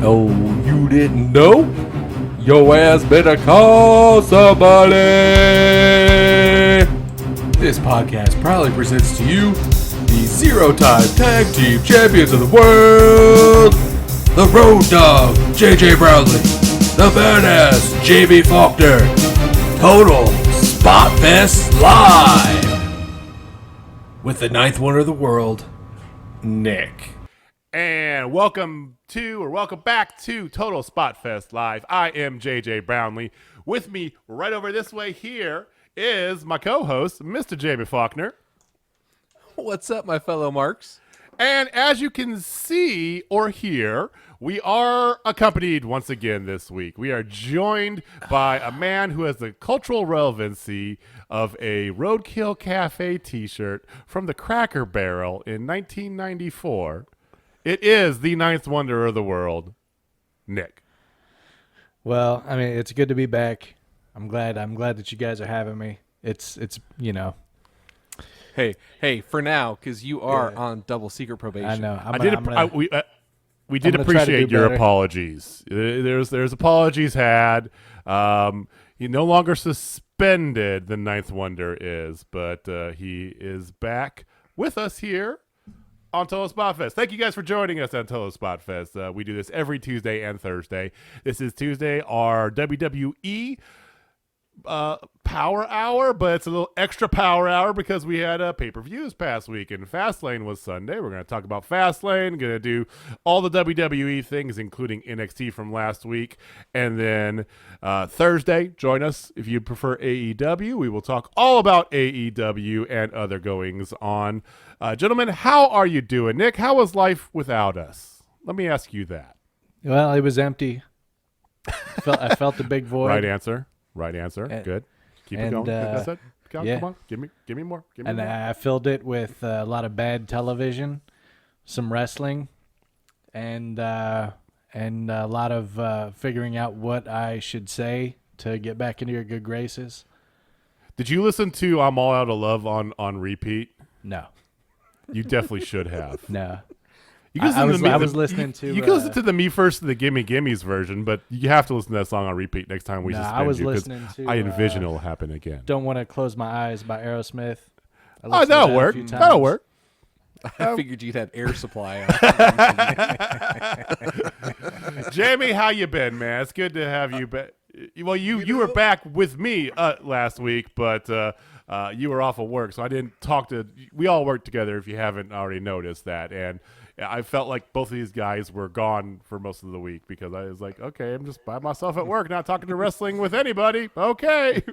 Oh, you didn't know? Yo ass better call somebody! This podcast proudly presents to you the zero-time tag team champions of the world, the Road Dogg, JJ Brownlee, the badass, JB Faulkner, Total Spotfest Live, with the ninth wonder of the world, Nick. And welcome back to Total Spotfest Live. I am JJ Brownlee. With me right over this way here is my co-host, Mr. Jamie Faulkner. What's up, my fellow marks? And as you can see or hear, we are accompanied once again this week. We are joined by a man who has the cultural relevancy of a Roadkill Cafe t-shirt from the Cracker Barrel in 1994. It is the ninth wonder of the world, Nick. Well, I mean, it's good to be back. I'm glad that you guys are having me. It's you know. Hey, for now, because you are on double secret probation. I know. We did appreciate your apologies. There's apologies had. He no longer suspended, the ninth wonder is, but he is back with us here on Total Spotfest. Thank you guys for joining us on Total Spotfest. We do this every Tuesday and Thursday. This is Tuesday, our WWE Power Hour, but it's a little extra Power Hour because we had a pay-per-view this past week, and Fastlane was Sunday. We're going to talk about Fastlane, going to do all the WWE things, including NXT from last week, and then Thursday, join us if you prefer AEW. We will talk all about AEW and other goings on. Gentlemen, how are you doing? Nick, how was life without us? Let me ask you that. Well, it was empty. I felt the big void. Right answer. Good. Keep it going. That's it. Come on. Give me more. And I filled it with a lot of bad television, some wrestling, and a lot of figuring out what I should say to get back into your good graces. Did you listen to "I'm All Out of Love" on repeat? No. You definitely should have. No. I was listening to. You can listen to the "Me First" and the "Gimme Gimmes" version, but you have to listen to that song on repeat next time we suspend you. I was listening to. I envision it'll happen again. "Don't Want to Close My Eyes" by Aerosmith. That'll work. That'll work. I figured you'd have air supply on. Jamie, how you been, man? It's good to have you back. Well, you were back with me last week, but you were off of work, so I didn't talk to. We all worked together, if you haven't already noticed that, and I felt like both of these guys were gone for most of the week because I was like, okay, I'm just by myself at work, not talking to wrestling with anybody. Okay.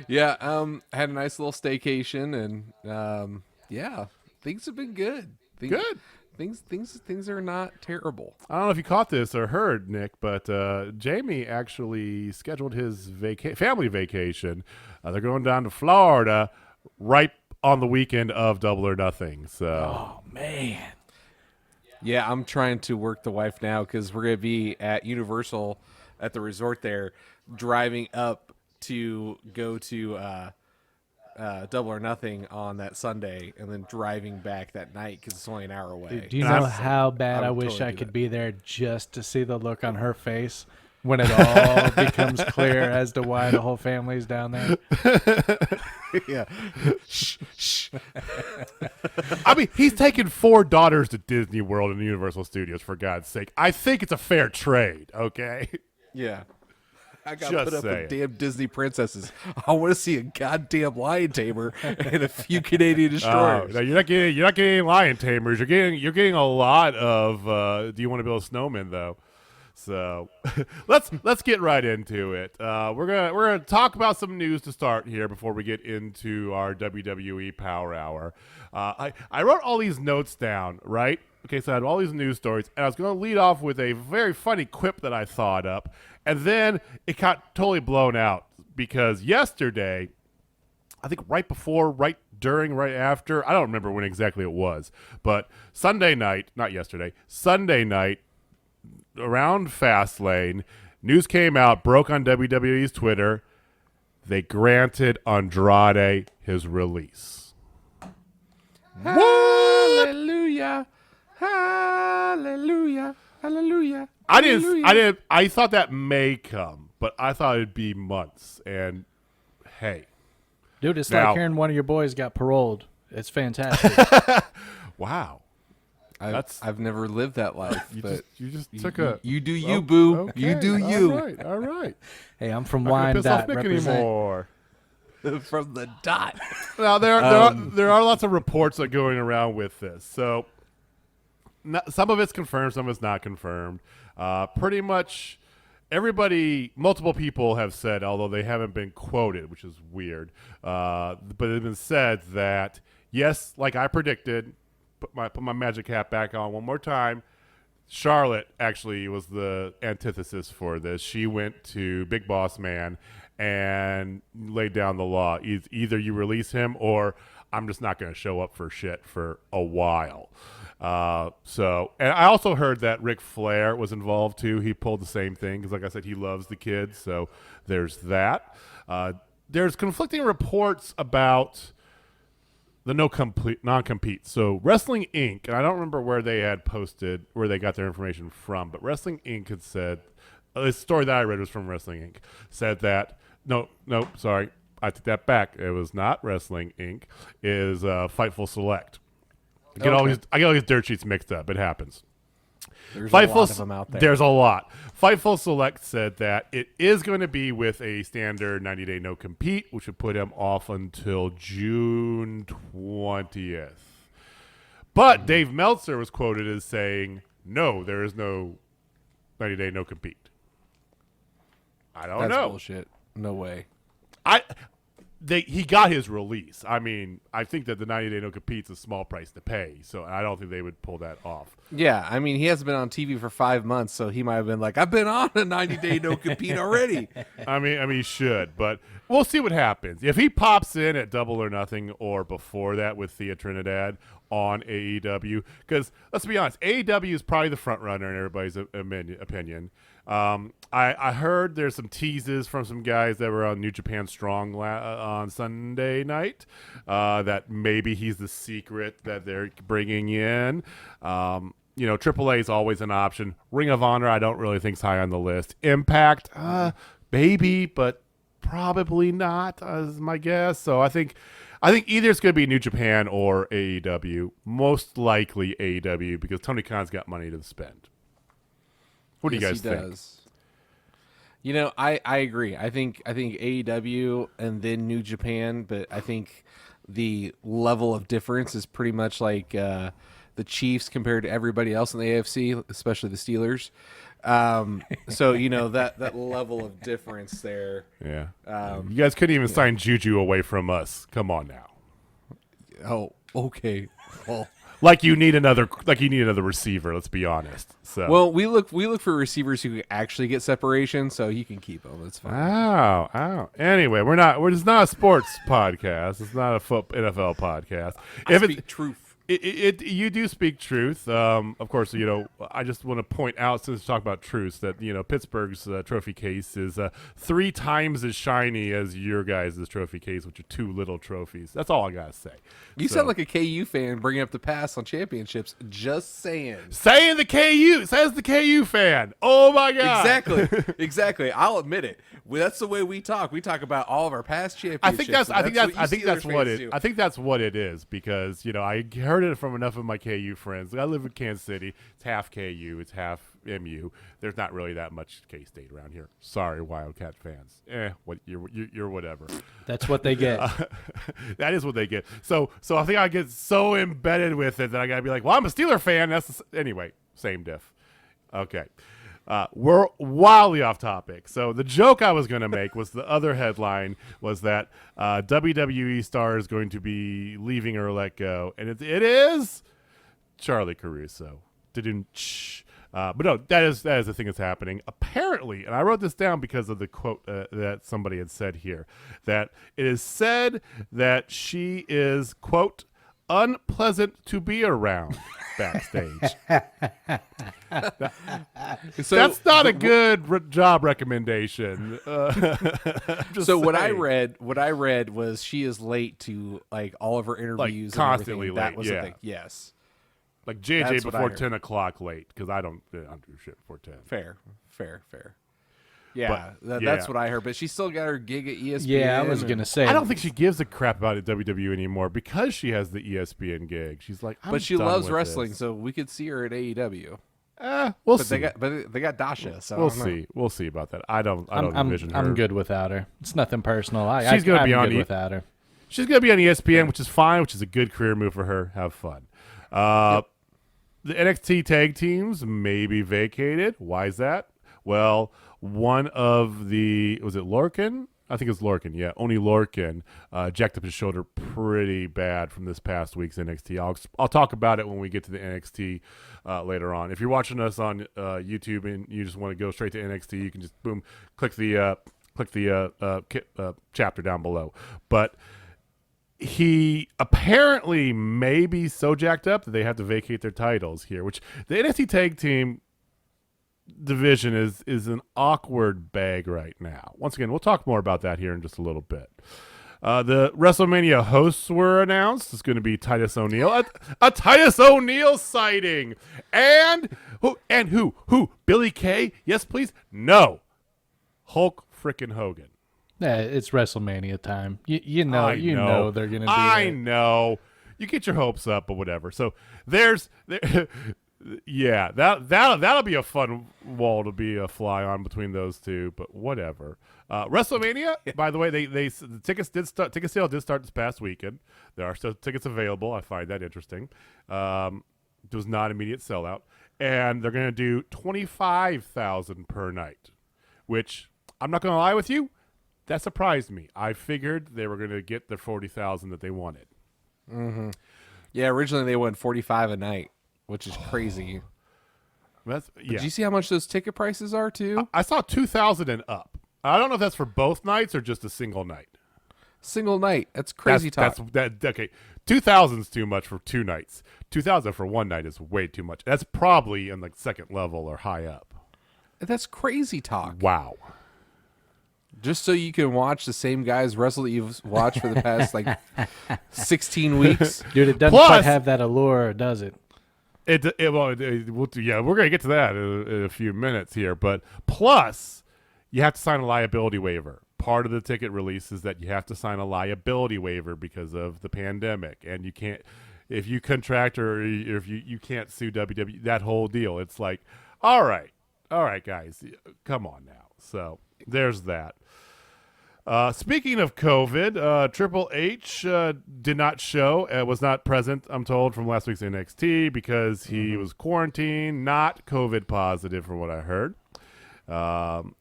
Yeah, I had a nice little staycation, and things have been good. Good. Things are not terrible. I don't know if you caught this or heard, Nick, but Jamie actually scheduled his family vacation. They're going down to Florida right on the weekend of Double or Nothing. So, oh man. Yeah, I'm trying to work the wife now because we're going to be at Universal at the resort there, driving up to go to Double or Nothing on that Sunday, and then driving back that night because it's only an hour away. Dude, do you know how bad I wish I could be there just to see the look on her face when it all becomes clear as to why the whole family's down there? Yeah. Shh. I mean, he's taken 4 daughters to Disney World and Universal Studios, for God's sake. I think it's a fair trade, okay? Yeah. I got Just put up saying. with damn Disney princesses. I want to see a goddamn lion tamer and a few Canadian destroyers. No, you're not getting any lion tamers. You're getting a lot of Do You Want to Build a Snowman, though? So let's get right into it. We're gonna talk about some news to start here before we get into our WWE Power Hour. I wrote all these notes down, right? Okay, so I had all these news stories, and I was going to lead off with a very funny quip that I thought up, and then it got totally blown out because yesterday, I think right before, right during, right after, I don't remember when exactly it was, but Sunday night, around Fastlane, news came out, broke on WWE's Twitter. They granted Andrade his release. Hallelujah. Hallelujah. Hallelujah. I thought that may come, but I thought it'd be months. And hey, Dude, it's now, like hearing one of your boys got paroled. It's fantastic. wow. I've never lived that life, but You just took a. you do you, boo. Okay, You do you. All right. Hey, I'm from Not gonna Wine piss off Dot. Nick Represent. anymore. From the dot. Now there are lots of reports that are going around with this. So some of it's confirmed, some of it's not confirmed. Pretty much multiple people have said, although they haven't been quoted, which is weird, but it's been said that yes, like I predicted, put my magic hat back on one more time. Charlotte actually was the antithesis for this. She went to Big Boss Man and laid down the law. Either you release him or I'm just not going to show up for shit for a while. And I also heard that Ric Flair was involved too. He pulled the same thing because, like I said, he loves the kids. So there's that. There's conflicting reports about the non-compete. So Wrestling Inc., and I don't remember where they had posted, where they got their information from, but Wrestling Inc. had said, the story that I read was from Wrestling Inc., said that, no, sorry, I take that back. It was not Wrestling Inc., it is Fightful Select. I get all these dirt sheets mixed up. It happens. There's a lot of them out there. There's a lot. Fightful Select said that it is going to be with a standard 90-day no-compete, which would put him off until June 20th. But Dave Meltzer was quoted as saying, no, there is no 90-day no-compete. I don't know. That's bullshit. No way. He got his release. I mean, I think that the 90-day no-compete's a small price to pay, so I don't think they would pull that off. Yeah, I mean, he hasn't been on TV for 5 months, so he might have been like, I've been on a 90-day no-compete already. I mean, he should, but we'll see what happens. If he pops in at Double or Nothing or before that with Thea Trinidad on AEW, because let's be honest, AEW is probably the front runner in everybody's opinion. I heard there's some teases from some guys that were on New Japan Strong on Sunday night that maybe he's the secret that they're bringing in. AAA is always an option. Ring of Honor, I don't really think is high on the list. Impact, maybe, but probably not, is my guess. So I think either it's going to be New Japan or AEW. Most likely AEW because Tony Khan's got money to spend. What do you guys think? Does. You know, I agree. I think AEW and then New Japan, but I think the level of difference is pretty much like the Chiefs compared to everybody else in the AFC, especially the Steelers. So that level of difference there. Yeah. You guys couldn't even sign Juju away from us. Come on now. Oh, okay. Well. Like you need another receiver. Let's be honest. So. Well, we look for receivers who actually get separation, so you can keep them. It's fine. Ow. Anyway, we're just not a sports podcast. It's not a NFL podcast. I speak truth. You do speak truth. Of course, I just want to point out, since we talk about truths, that Pittsburgh's trophy case is 3 times as shiny as your guys' trophy case, which are 2 little trophies. That's all I gotta say. You sound like a KU fan bringing up the past on championships. Just saying. Saying the KU says the KU fan. Oh my god. Exactly. I'll admit it. That's the way we talk. We talk about all of our past championships. I think that's what it is, because I heard it from enough of my KU friends. I live in Kansas City. It's half KU. It's half MU. There's not really that much K-State around here. Sorry, Wildcat fans. You're whatever. That's what they get. That is what they get. So I think I get so embedded with it that I gotta be like, well, I'm a Steeler fan. Anyway, same diff. Okay. We're wildly off topic. So the joke I was going to make was the other headline was that WWE star is going to be leaving or let go. And it is Charlie Caruso. But no, that is the thing that's happening. Apparently, and I wrote this down because of the quote that somebody had said here, that it is said that she is, quote, unpleasant to be around backstage. That's not a good job recommendation. So what I read was she is late to like all of her interviews, constantly and late. That was the thing. Yes. Like JJ That's what I before heard. 10 o'clock late, because I don't do shit before 10. Fair. Yeah, that's what I heard. But she still got her gig at ESPN. Yeah, I was gonna say. I don't think she gives a crap about WWE anymore because she has the ESPN gig. She's like, But she done loves with wrestling, this. so we could see her at AEW. We'll But see. they got Dasha, so We'll I don't know. see. We'll see about that. I don't envision her. I'm good without her. It's nothing personal. She's gonna I'm be on good E- without her. She's going to be on ESPN, which is fine, which is a good career move for her. Have fun. The NXT tag teams may be vacated. Why is that? Well, one of the, was it Lorcan? I think it was Lorcan, yeah. Only Lorcan jacked up his shoulder pretty bad from this past week's NXT. I'll talk about it when we get to the NXT later on. If you're watching us on YouTube and you just want to go straight to NXT, you can just, boom, click the chapter down below. But he apparently may be so jacked up that they have to vacate their titles here, which the NXT tag team division is an awkward bag right now. Once again, we'll talk more about that here in just a little bit. The WrestleMania hosts were announced. It's going to be Titus O'Neil, a Titus O'Neil sighting, and who? Billy Kay? Yes, please. No, Hulk frickin' Hogan. Yeah, it's WrestleMania time. You know they're gonna do I that. know. You get your hopes up or whatever. So yeah, that'll be a fun wall to be a fly on between those two. But whatever. WrestleMania. By the way, the tickets did start. Ticket sale did start this past weekend. There are still tickets available. I find that interesting. It was not immediate sellout, and they're going to do 25,000 per night, which I'm not going to lie with you. That surprised me. I figured they were going to get the 40,000 that they wanted. Mm-hmm. Yeah, originally they went 45 a night, which is crazy. Did you see how much those ticket prices are too? I saw 2,000 and up. I don't know if that's for both nights or just a single night. Single night. That's crazy talk. Okay. 2,000's too much for 2 nights. 2,000 for 1 night is way too much. That's probably in the second level or high up. That's crazy talk. Wow. Just so you can watch the same guys wrestle that you've watched for the past 16 weeks. Dude, it doesn't quite have that allure, does it? Yeah, we're gonna get to that in a few minutes here. But plus, you have to sign a liability waiver. Part of the ticket release is that you have to sign a liability waiver because of the pandemic, and you can't, if you contract or if you can't sue WWE. That whole deal. It's like, all right, guys, come on now. So there's that. Speaking of COVID, Triple H did not show, was not present, I'm told, from last week's NXT because he was quarantined, not COVID positive from what I heard.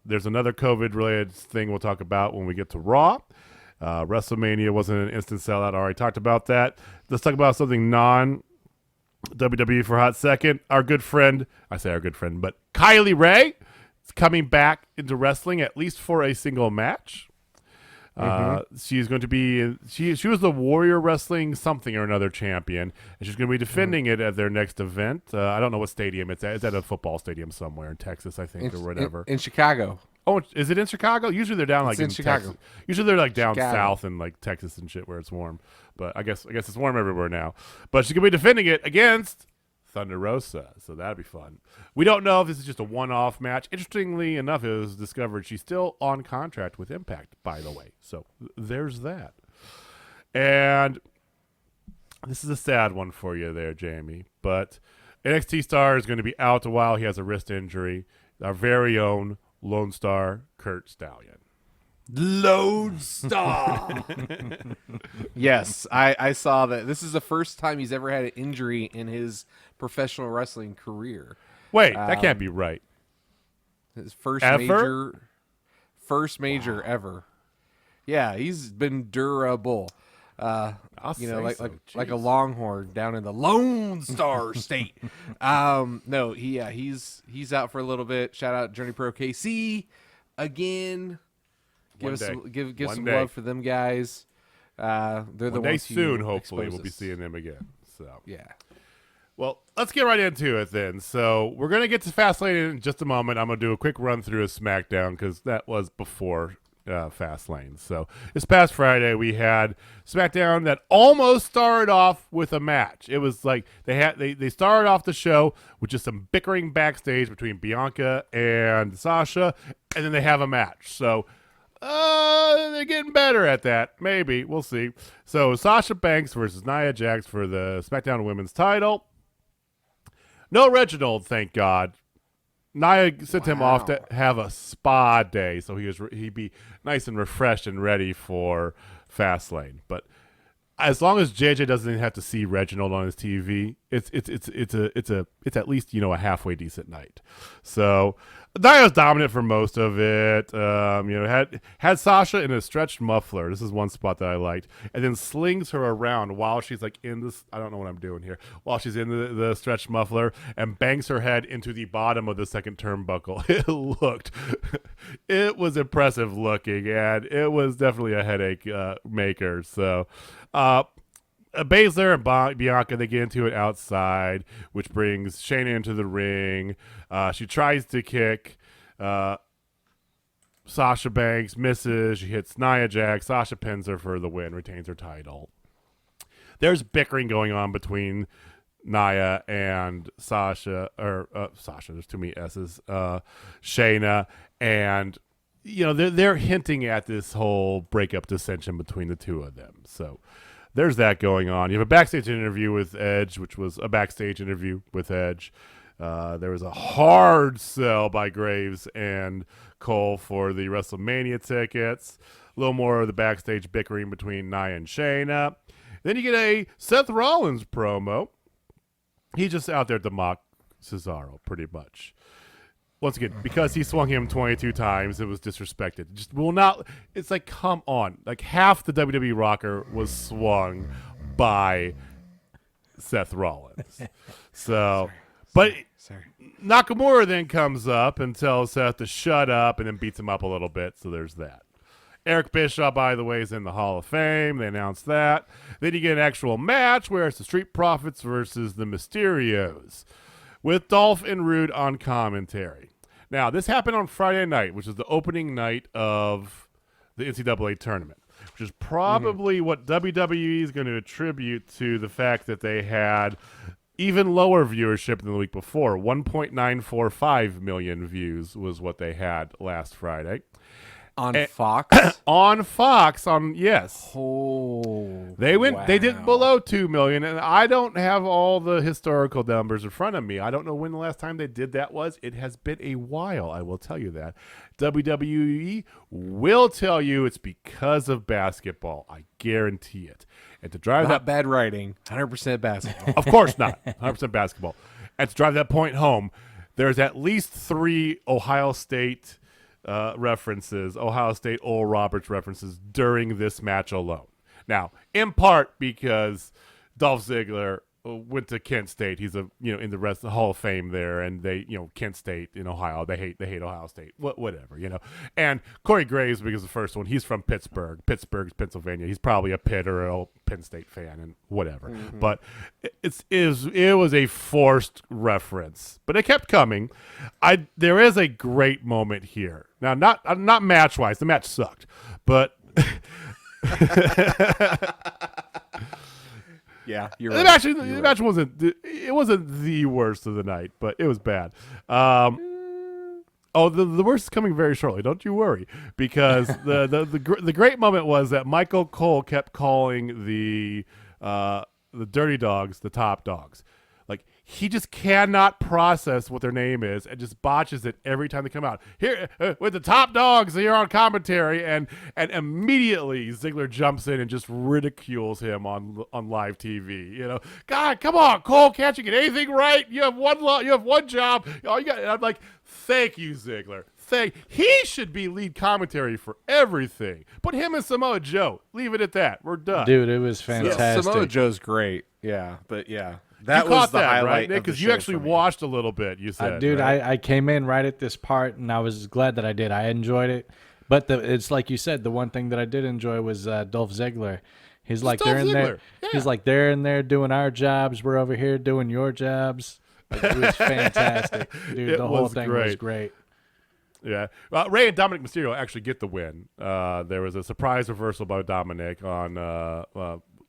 There's another COVID-related thing we'll talk about when we get to Raw. WrestleMania wasn't an instant sellout. I already talked about that. Let's talk about something non-WWE for a hot second. Our good friend, I say our good friend, but Kylie Ray is coming back into wrestling, at least for a single match. She's going to be she was the Warrior Wrestling something or another champion, and she's going to be defending it at their next event. I don't know what stadium it's at. It's at a football stadium somewhere in Texas, I think, or whatever. In Chicago. Oh, is it in Chicago? Usually they're down in Chicago. Texas. Usually they're down Chicago. south in Texas and shit where it's warm. But I guess it's warm everywhere now. But she's going to be defending it against Thunder Rosa, so that'd be fun. We don't know if this is just a one-off match. Interestingly enough, it was discovered she's still on contract with Impact, by the way. So there's that. And this is a sad one for you there, Jamie. But NXT star is going to be out a while. He has a wrist injury. Our very own Lone Star Kurt Stallion. Lone Star. Yes, I saw that. This is the first time he's ever had an injury in his professional wrestling career. Wait, that can't be right. His first Ever? major ever. Yeah, he's been durable. I'll say like so. like a Jeez. Longhorn down in the Lone Star State. No, he's out for a little bit. Shout out Journey Pro KC again. Give some love for them guys. They're the One day ones who soon, hopefully, expose we'll be us. seeing them again. So Yeah. well, let's get right into it then. So we're gonna get to Fastlane in just a moment. I'm gonna do a quick run through of SmackDown because that was before Fastlane. So this past Friday we had SmackDown that almost started off with a match. It was like they started off the show with just some bickering backstage between Bianca and Sasha, and then they have a match. So they're getting better at that. Maybe. We'll see. So Sasha Banks versus Nia Jax for the SmackDown Women's title. No Reginald, thank God. Nia sent him off to have a spa day, so he'd be nice and refreshed and ready for Fastlane. But as long as JJ doesn't have to see Reginald on his TV, it's at least a halfway decent night. So Nia was dominant for most of it. Had Sasha in a stretched muffler. This is one spot that I liked, and then slings her around while she's like in this. I don't know what I'm doing here. While she's in the stretched muffler and bangs her head into the bottom of the second turnbuckle. It was impressive looking, and it was definitely a headache maker. So. Baszler and Bianca, they get into it outside, which brings Shayna into the ring. She tries to kick Sasha Banks, misses. She hits Nia Jax. Sasha pins her for the win, retains her title. There's bickering going on between Nia and Sasha, there's too many S's, Shayna, and they're hinting at this whole breakup dissension between the two of them. So there's that going on. You have a backstage interview with Edge, which was a backstage interview with Edge. There was a hard sell by Graves and Cole for the WrestleMania tickets. A little more of the backstage bickering between Nia and Shayna. Then you get a Seth Rollins promo. He's just out there to mock Cesaro, pretty much. Once again, because he swung him 22 times, it was disrespected. Just will not. It's like, come on. Like half the WWE rocker was swung by Seth Rollins. So, sorry. Nakamura then comes up and tells Seth to shut up, and then beats him up a little bit. So there's that. Eric Bischoff, by the way, is in the Hall of Fame. They announced that. Then you get an actual match where it's the Street Profits versus the Mysterios, with Dolph and Rude on commentary. Now, this happened on Friday night, which is the opening night of the NCAA tournament, which is probably what WWE is going to attribute to the fact that they had even lower viewership than the week before. 1.945 million views was what they had last Friday. On Fox? On Fox, yes. Oh, they went. wow. They did below 2 million, and I don't have all the historical numbers in front of me. I don't know when the last time they did that was. It has been a while, I will tell you that. WWE will tell you it's because of basketball. I guarantee it. And to drive Not bad writing, 100% basketball. of course not, 100% basketball. And to drive that point home, there's at least 3 Ohio State references, Ohio State Oral Roberts references during this match alone. Now, in part because Dolph Ziggler went to Kent State. He's in the Hall of Fame there, and they, Kent State in Ohio. They hate Ohio State. Whatever. And Corey Graves, because the first one, he's from Pittsburgh, Pennsylvania. He's probably a Pitt or a Penn State fan and whatever. Mm-hmm. But it was a forced reference, but it kept coming. There is a great moment here. Now, not match wise. The match sucked, but. Yeah, you're right. The match wasn't the worst of the night, but it was bad. The worst is coming very shortly. Don't you worry, because the great moment was that Michael Cole kept calling the Dirty Dogs the Top Dogs. Like, he just cannot process what their name is and just botches it every time they come out. Here, with the Top Dogs here on commentary, and immediately Ziggler jumps in and just ridicules him on live TV. God, come on, Cole, can't you get anything right? You have one job. All you got. And I'm like, thank you, Ziggler. He should be lead commentary for everything. Put him and Samoa Joe. Leave it at that. We're done. Dude, it was fantastic. Yeah, Samoa Joe's great. Yeah, but yeah. That was the highlight, right, Nick? Because you actually watched a little bit, you said. Dude, right? I came in right at this part, and I was glad that I did. I enjoyed it. But it's like you said, the one thing that I did enjoy was Dolph Ziggler. He's like, they're in there. Yeah. He's like, they're in there doing our jobs. We're over here doing your jobs. Like, it was fantastic. Dude, the whole thing was great. Yeah. Rey and Dominic Mysterio actually get the win. There was a surprise reversal by Dominic on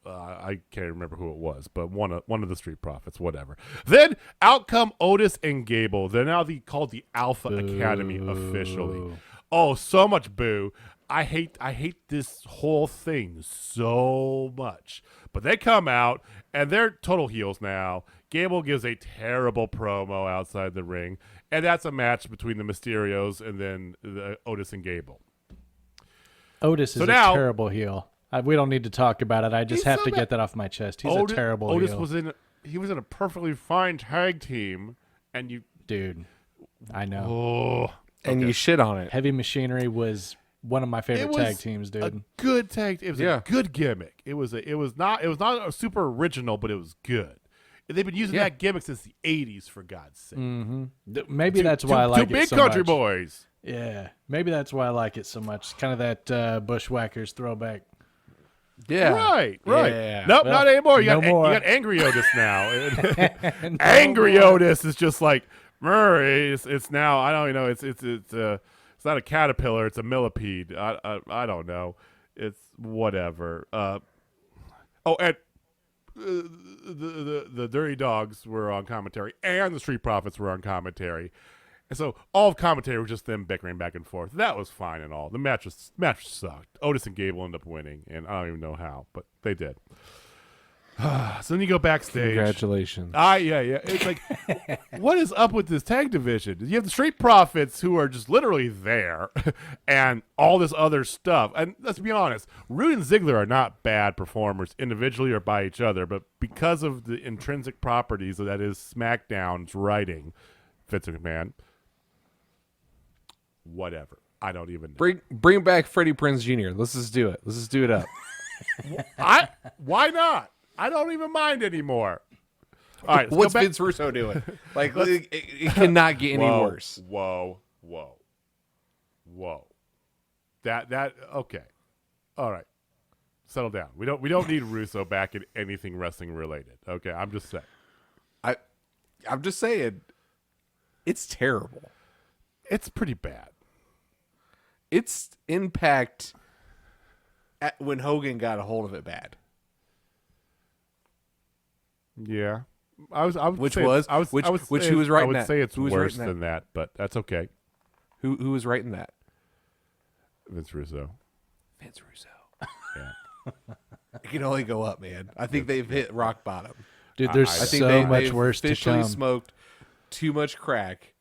I can't remember who it was, but one of the Street Profits, whatever. Then out come Otis and Gable. They're now called the Alpha Academy officially. Oh, so much boo. I hate this whole thing so much. But they come out and they're total heels now. Gable gives a terrible promo outside the ring, and that's a match between the Mysterios and then Otis and Gable. Otis is now, a terrible heel. We don't need to talk about it. I just have to get that off my chest. He's a terrible Otis heel. was in a perfectly fine tag team, and you, dude, I know. Oh, and you shit on it. Heavy Machinery was one of my favorite tag teams, dude. A good tag. It was a good gimmick. It was not a super original, but it was good. They've been using that gimmick since the '80s, for God's sake. Mm-hmm. Maybe that's why I like it so much. Two big country boys. Yeah, maybe that's why I like it so much. Kind of that Bushwhackers throwback. Yeah. Right. Yeah. Nope, Well, not anymore. You no more. got Angry Otis now. Angry Otis is just like Murray. It's now. I don't know. It's not a caterpillar. It's a millipede. I don't know. It's whatever. And the Dirty Dogs were on commentary, and the Street Profits were on commentary. And so all of commentary was just them bickering back and forth. That was fine and all. The match sucked. Otis and Gable ended up winning, and I don't even know how, but they did. So then you go backstage. Congratulations. Yeah. It's like, what is up with this tag division? You have the Street Profits who are just literally there, and all this other stuff. And let's be honest, Rude and Ziggler are not bad performers individually or by each other, but because of the intrinsic properties that is SmackDown's writing, Vince McMahon. Whatever. I don't even know. Bring back Freddie Prinze Jr. Let's just do it. Let's just do it up. Why not? I don't even mind anymore. All right. What's Vince Russo doing? Like, it cannot get any worse. Whoa. That okay. All right. Settle down. We don't need Russo back in anything wrestling related. Okay, I'm just saying. I'm just saying. It's terrible. It's pretty bad. Its impact when Hogan got a hold of it bad. Yeah, I would he say was writing that. I would say it's worse than that, but that's okay. Who was writing that? Vince Russo. Yeah. It can only go up, man. I think they've hit rock bottom. Dude, there's so much worse to officially come. Smoked too much crack,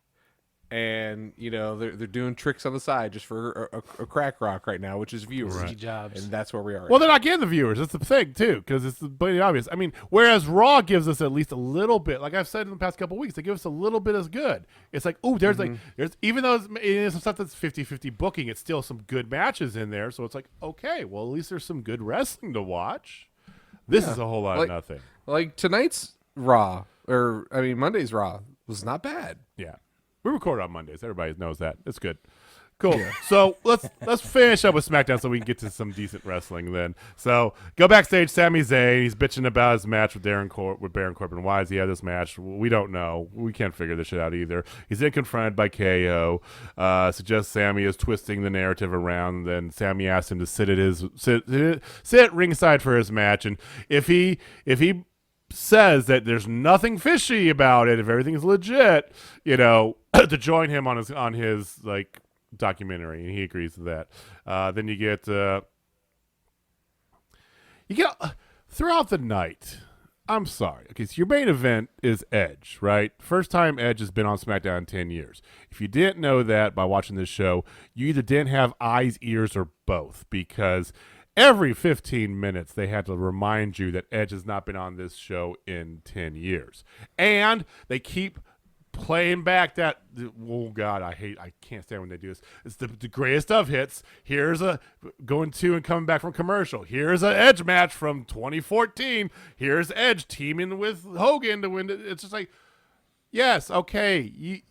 and they're doing tricks on the side just for a crack rock right now, which is viewers. Right. Jobs. And that's where we are. Well, they're not getting the viewers. That's the thing too, because it's blatantly obvious. I mean, whereas Raw gives us at least a little bit, like I've said in the past couple of weeks, they give us a little bit as good. It's like, oh, there's even though it is some stuff that's 50-50 booking, it's still some good matches in there. So it's like, okay, well, at least there's some good wrestling to watch. This is a whole lot of nothing. Like tonight's Raw, Monday's Raw was not bad. Yeah. We record on Mondays. Everybody knows that. It's good. Cool. Yeah. So let's finish up with SmackDown so we can get to some decent wrestling then. So go backstage. Sami Zayn, he's bitching about his match with Baron Corbin. Why does he have this match? We don't know. We can't figure this shit out either. He's then confronted by KO. Suggests Sami is twisting the narrative around. Then Sami asks him to sit ringside for his match, and if he says that there's nothing fishy about it, if everything's legit, to join him on his like documentary, and he agrees to that. Then you get throughout the night. I'm sorry. Okay, so your main event is Edge, right? First time Edge has been on SmackDown in 10 years. If you didn't know that by watching this show, you either didn't have eyes, ears, or both, because every 15 minutes, they had to remind you that Edge has not been on this show in 10 years. And they keep playing back that, oh, God, I can't stand when they do this. It's the greatest of hits. Here's a going to and coming back from commercial. Here's an Edge match from 2014. Here's Edge teaming with Hogan to win. It's just like, yes, okay. You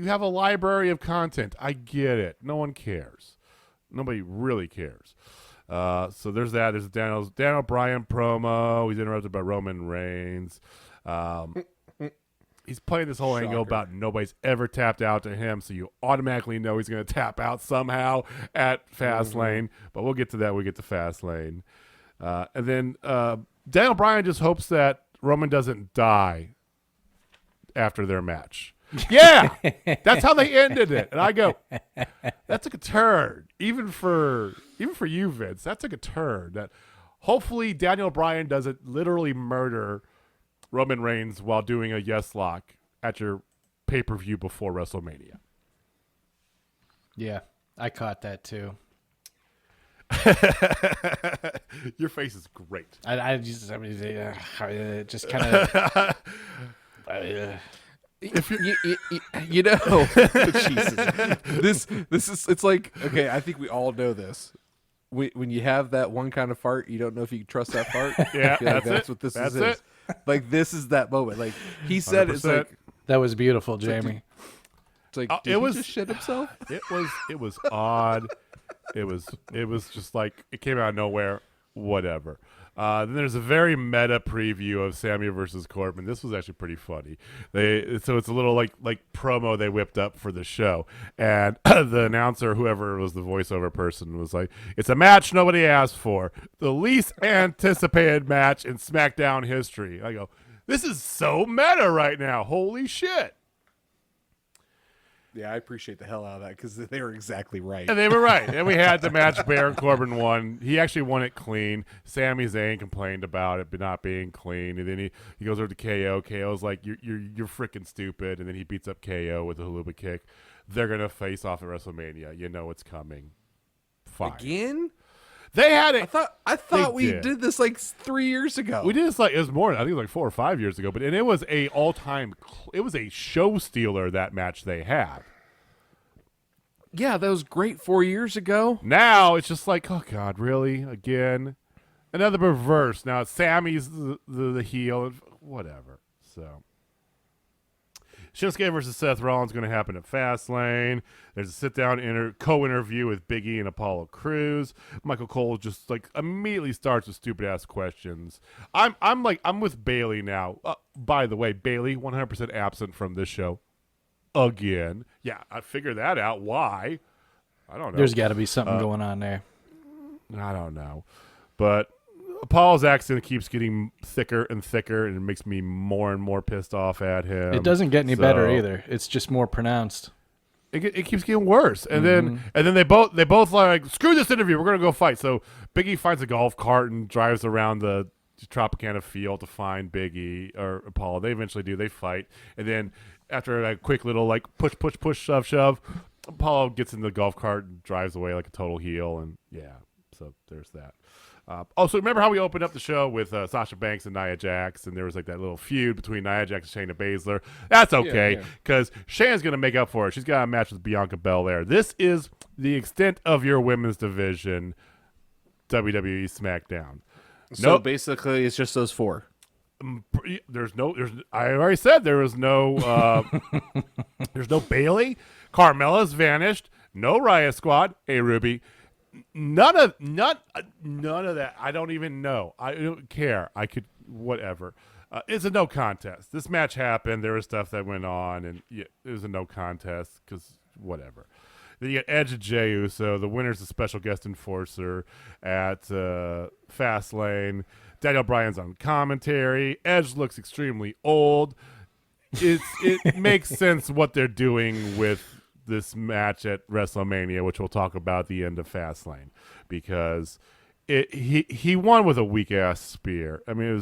have a library of content. I get it. No one cares. Nobody really cares. So there's that. There's a Daniel Bryan promo. He's interrupted by Roman Reigns. He's playing this whole angle about nobody's ever tapped out to him, so you automatically know he's going to tap out somehow at Fastlane. But we'll get to that when we get to Fastlane. And then Daniel Bryan just hopes that Roman doesn't die after their match. Yeah, that's how they ended it. And I go, that took a turn. Even for you, Vince, that took a turn. That hopefully Daniel Bryan doesn't literally murder Roman Reigns while doing a yes lock at your pay-per-view before WrestleMania. Yeah, I caught that too. Your face is great. I just kind of. If you know, Jesus, this is, it's like, okay, I think we all know this. When you have that one kind of fart, you don't know if you can trust that fart. Yeah, that's what this is. Like, this is that moment. Like, he said, 100%. It's like, that was beautiful, Jamie. It's like, did he just shit himself? It was odd. It was just like, it came out of nowhere. Whatever. Then there's a very meta preview of Sammy versus Corbin. This was actually pretty funny. So it's a little like promo they whipped up for the show, and the announcer, whoever was the voiceover person, was like, "It's a match nobody asked for, the least anticipated match in SmackDown history." I go, "This is so meta right now! Holy shit!" Yeah, I appreciate the hell out of that because they were exactly right. And they were right. And we had the match. Baron Corbin won. He actually won it clean. Sami Zayn complained about it not being clean. And then he goes over to KO. KO's like, you're freaking stupid. And then he beats up KO with a haluba kick. They're going to face off at WrestleMania. You know it's coming. Fine. Again? They had it. I thought we did this like 3 years ago. We did this like, it was more, I think it was like 4 or 5 years ago, and it was a all-time, it was a show stealer, that match they had. Yeah, that was great 4 years ago. Now it's just like, oh God, really? Again? Another reverse. Now Sammy's the heel, and whatever. So Shinsuke versus Seth Rollins going to happen at Fastlane. There's a sit-down co-interview with Big E and Apollo Crews. Michael Cole just like immediately starts with stupid-ass questions. I'm with Bailey now. By the way, Bailey 100% absent from this show again. Yeah, I figured that out. Why? I don't know. There's got to be something going on there. I don't know, but Apollo's accent keeps getting thicker and thicker, and it makes me more and more pissed off at him. It doesn't get any better either. It's just more pronounced. It keeps getting worse, and then they both like, screw this interview, we're gonna go fight. So Big E finds a golf cart and drives around the Tropicana field to find Big E or Apollo. They eventually do. They fight, and then after a quick little like push shove, Apollo gets in the golf cart and drives away like a total heel, and yeah. So there's that. Also, remember how we opened up the show with Sasha Banks and Nia Jax, and there was like that little feud between Nia Jax and Shayna Baszler. That's okay, because Shayna's going to make up for it. She's got a match with Bianca Belair. This is the extent of your women's division, WWE SmackDown. So basically, it's just those four. I already said there was no, there's no Bailey. Carmella's vanished. No Riot Squad. Hey, Ruby. None of that. I don't even know. I don't care. I could whatever. It's a no contest. This match happened. There was stuff that went on, and yeah, it was a no contest because whatever. Then you get Edge and Jey Uso. The winner's a special guest enforcer at Fastlane. Daniel Bryan's on commentary. Edge looks extremely old. It makes sense what they're doing with this match at WrestleMania, which we'll talk about at the end of Fastlane, because he won with a weak ass spear. I mean,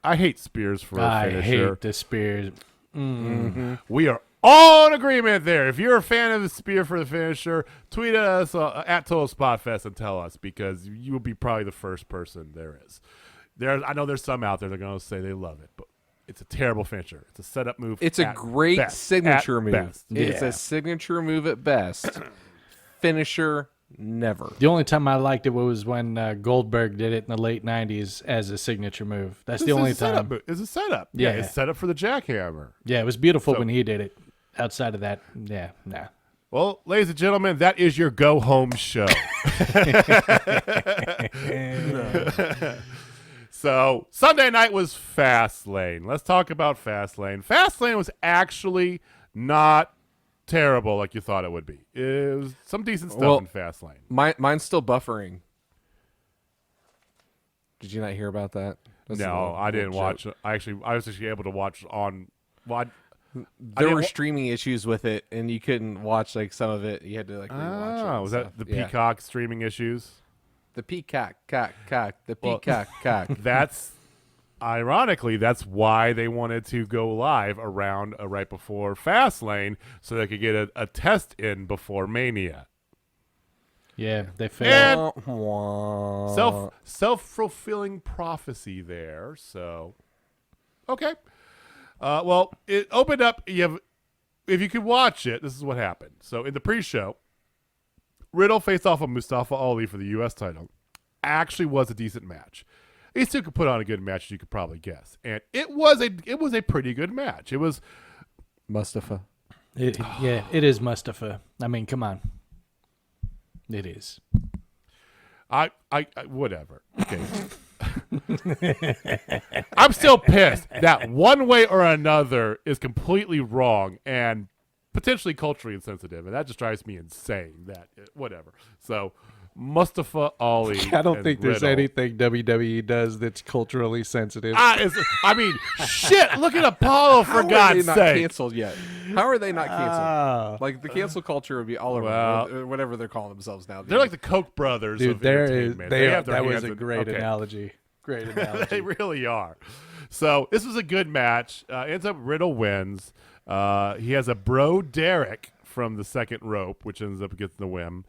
I hate spears for a finisher. I hate the spears. We are all in agreement there. If you're a fan of the spear for the finisher, tweet at us at Total Spotfest and tell us, because you will be probably the first person there is. I know there's some out there that are going to say they love it, but it's a terrible finisher. It's a setup move. It's a great signature move. It's a signature move at best. Finisher, never. The only time I liked it was when Goldberg did it in the late 90s as a signature move. That's the only time. It's a setup. Yeah. It's set up for the jackhammer. Yeah, it was beautiful when he did it. Outside of that, yeah, nah. Well, ladies and gentlemen, that is your go-home show. So Sunday night was Fastlane. Let's talk about Fastlane. Fastlane was actually not terrible like you thought it would be. It was some decent stuff in Fastlane. Mine's still buffering. Did you not hear about that? No, I didn't watch. I was actually able to watch on. Well, there were streaming issues with it, and you couldn't watch like some of it. You had to like rewatch it. Was that the Peacock streaming issues? The Peacock, the Peacock. That's ironically that's why they wanted to go live around right before Fastlane, so they could get a test in before Mania. Yeah, they failed. Self-fulfilling prophecy there. So, okay. Well, it opened up. If you could watch it, this is what happened. So in the pre-show, Riddle faced off of Mustafa Ali for the U.S. title. Actually, was a decent match. He still could put on a good match, as you could probably guess, and it was a pretty good match. It was Mustafa. It is Mustafa. I mean, come on. It is. I whatever. Okay. I'm still pissed that one way or another is completely wrong and potentially culturally insensitive, and that just drives me insane. Whatever. So Mustafa Ali. I don't think there's Riddle. anything WWE does that's culturally sensitive. I mean, shit. Look at Apollo for God's not sake. Canceled yet? How are they not canceled? Like the cancel culture would be all over, whatever they're calling themselves now. They're like the Koch brothers. Dude, of entertainment. that was a great analogy. Great analogy. They really are. So this was a good match. Ends up Riddle wins. He has a bro Derek from the second rope, which ends up getting the win.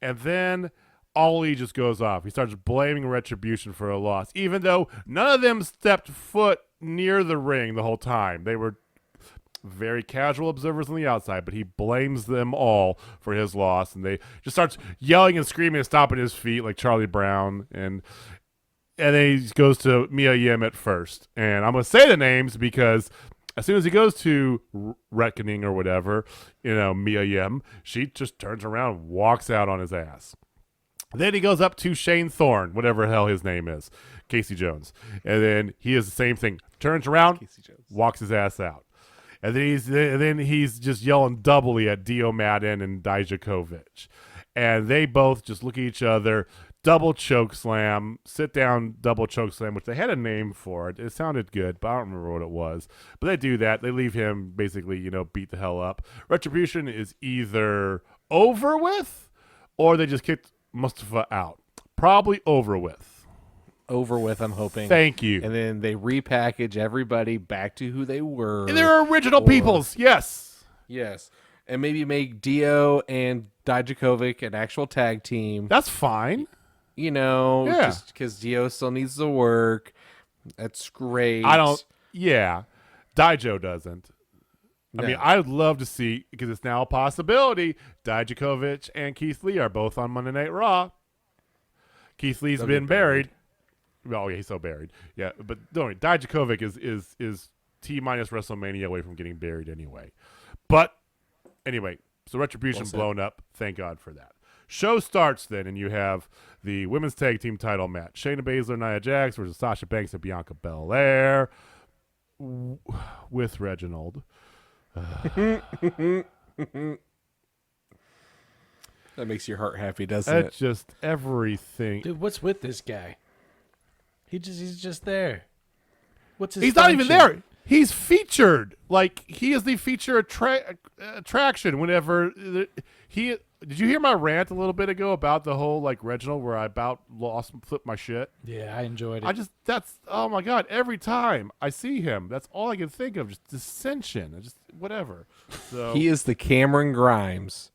And then Ollie just goes off. He starts blaming Retribution for a loss, even though none of them stepped foot near the ring the whole time. They were very casual observers on the outside, but he blames them all for his loss, and they just starts yelling and screaming and stomping his feet like Charlie Brown. And then he goes to Mia Yim at first. And I'm going to say the names because as soon as he goes to Reckoning or whatever, Mia Yim, she just turns around and walks out on his ass. Then he goes up to Shane Thorne, whatever the hell his name is, Casey Jones. And then he is the same thing. Turns around, walks his ass out. And then he's just yelling doubly at Dio Madden and Dijakovic. And they both just look at each other, double choke slam, sit down double choke slam, which they had a name for it. It sounded good, but I don't remember what it was. But they do that. They leave him basically, beat the hell up. Retribution is either over with or they just kicked Mustafa out. Probably over with. Over with, I'm hoping. Thank you. And then they repackage everybody back to who they were. And they're original peoples. Yes. Yes. And maybe make Dio and Dijakovic an actual tag team. That's fine. Just because Dio still needs to work. That's great. Dijo doesn't. No. I mean, I would love to see, because it's now a possibility, Dijakovic and Keith Lee are both on Monday Night Raw. Keith Lee's been buried. Oh, yeah, he's so buried. Yeah, but don't worry, Dijakovic is T-minus WrestleMania away from getting buried anyway. But anyway, so Retribution blown up. Thank God for that. Show starts then, and you have the women's tag team title match. Shayna Baszler, Nia Jax versus Sasha Banks and Bianca Belair with Reginald. That makes your heart happy, doesn't it? Just everything. Dude, what's with this guy? He's just there. What's his He's function? not even there. He's featured. Like, he is the feature attraction whenever he... Did you hear my rant a little bit ago about the whole, Reginald, where I flipped my shit? Yeah, I enjoyed it. Oh my God, every time I see him, that's all I can think of, just dissension, whatever. So He is the Cameron Grimes.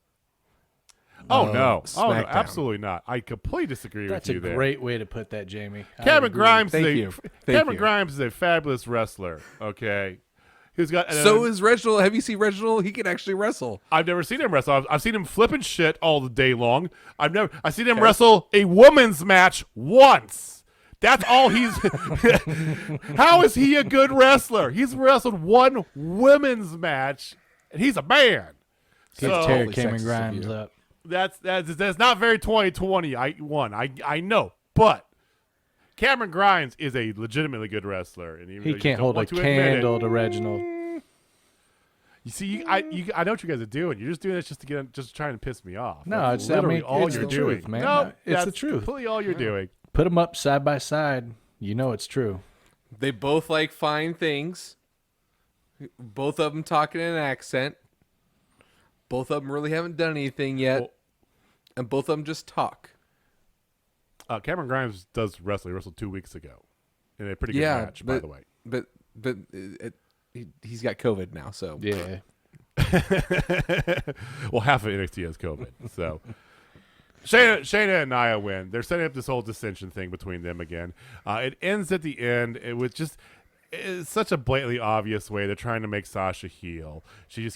Oh, no, SmackDown. absolutely not. I completely disagree That's with you a there. great way to put that, Jamie. Cameron Grimes Thank you. Grimes is a fabulous wrestler, okay? Who's got So is Reginald. Have you seen Reginald? He can actually wrestle. I've never seen him wrestle. I've seen him flipping shit all the day long. I've seen him wrestle a women's match once. That's all he's. How is he a good wrestler? He's wrestled one women's match, and he's a man. Tear Totally Cameron sexist Grimes of you. up. That's not very 2020. I know, but Cameron Grimes is a legitimately good wrestler, and even He can't hold a candle to Reginald. You see, I know what you guys are doing. You're just doing this just trying to piss me off. No, that's it's literally all it's you're the doing, truth, man. No, It's the that's truth. completely all you're doing. Put them up side by side. You know it's true. They both like fine things. Both of them talking in an accent. Both of them really haven't done anything yet. Well, and both of them just talk. Cameron Grimes does wrestle. He wrestled 2 weeks ago in a pretty good match, by the way. But he's got COVID now, so Yeah. Well, half of NXT has COVID, so Shayna and Nia win. They're setting up this whole dissension thing between them again. It ends at the end. It's such a blatantly obvious way. They're trying to make Sasha heel. She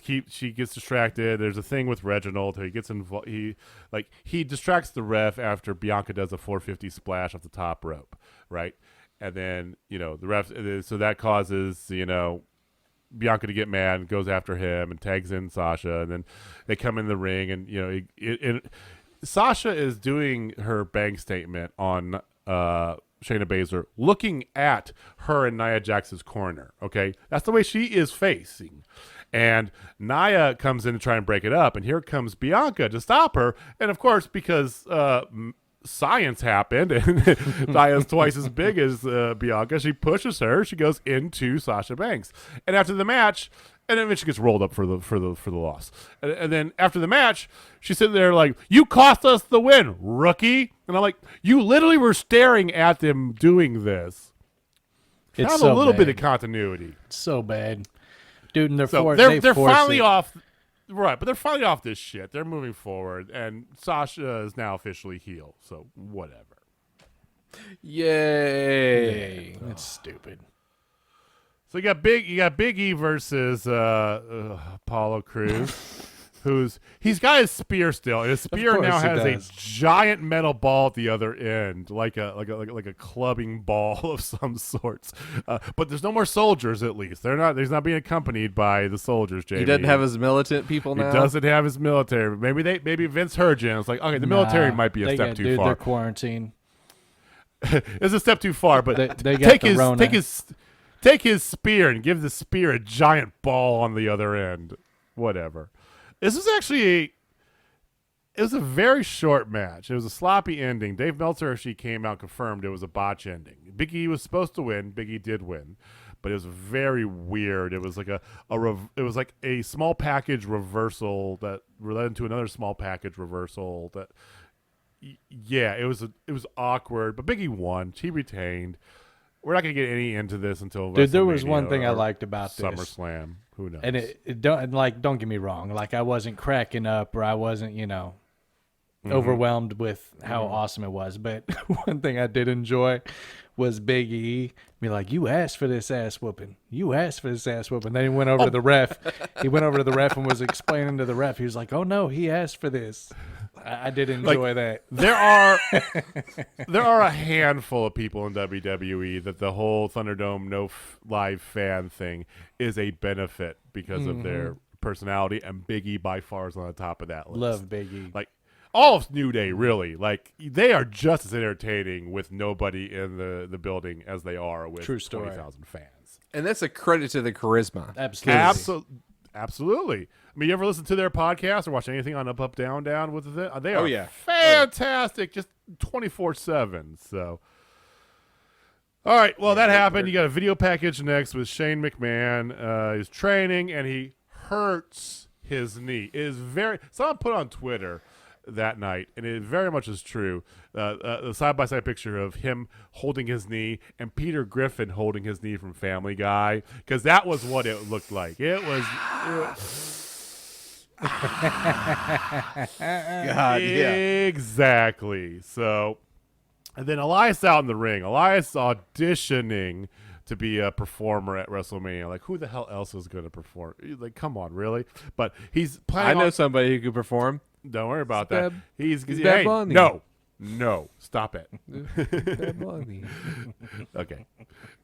gets distracted. There's a thing with Reginald. He gets involved. He distracts the ref after Bianca does a 450 splash off the top rope, right? And then the ref. So that causes Bianca to get mad and goes after him and tags in Sasha, and then they come in the ring, and Sasha is doing her bank statement on Shayna Baszler, looking at her and Nia Jax's corner. Okay, that's the way she is facing, and Nia comes in to try and break it up, and here comes Bianca to stop her, and of course because science happened and Nia's twice as big as Bianca, she pushes her. She goes into Sasha Banks, and after the match. And then she gets rolled up for the loss. And then after the match, she's sitting there like, "You cost us the win, rookie." And I'm like, "You literally were staring at them doing this." It's Have so a little bad. bit of continuity. It's so bad. Dude, and They're they force finally it. off. Right, but they're finally off this shit. They're moving forward, and Sasha is now officially heel. So whatever. yay! It's stupid. So you got Big E versus Apollo Crews, he's got his spear still, and his spear course now he has does. a giant metal ball at the other end, like a clubbing ball of some sorts. But there's no more soldiers. At least he's not being accompanied by the soldiers. Jamie. He doesn't have his militant people now. He doesn't have his military. Maybe Vince heard you. And it's like, okay, the military might be a step too far. They're quarantined. It's a step too far, but They got the Rona. Take his spear and give the spear a giant ball on the other end. Whatever. This was actually it was a very short match. It was a sloppy ending. Dave Meltzer actually came out confirmed it was a botch ending. Big E was supposed to win. Big E did win, but it was very weird. It was like a small package reversal that led into another small package reversal. That it was awkward. But Big E won. He retained. We're not going to get any into this until Dude, there was WrestleMania one thing I or liked about this. SummerSlam. Who knows? And it don't get me wrong. Like, I wasn't cracking up or I wasn't, overwhelmed with how awesome it was. But one thing I did enjoy was Big E be like, "You asked for this ass whooping. You asked for this ass whooping." Then he went over to the ref. He went over to the ref and was explaining to the ref. He was like, "Oh no, he asked for this." I did enjoy that. There are a handful of people in WWE that the whole Thunderdome live fan thing is a benefit because of their personality, and Big E by far is on the top of that list. Love Big E. Like all of New Day, really. Like they are just as entertaining with nobody in the building as they are with True story. 20,000 fans. And that's a credit to the charisma. Absolutely. Absolutely. I mean, you ever listen to their podcast or watch anything on Up, Up, Down, Down with it? They are yeah. fantastic, just 24/7. So, all right. Well, that happened. You got a video package next with Shane McMahon. He's training and he hurts his knee. It is someone put on Twitter that night, and it very much is true. A side-by-side picture of him holding his knee and Peter Griffin holding his knee from Family Guy, because that was what it looked like. It was God, yeah. Exactly. So, and then Elias out in the ring. Elias auditioning to be a performer at WrestleMania. Like, who the hell else is going to perform? Like, come on, really? But he's I planning know somebody who could perform. Don't worry about that. Bad- He's Bad Bunny. no. No, stop it. Bad Bunny. Okay.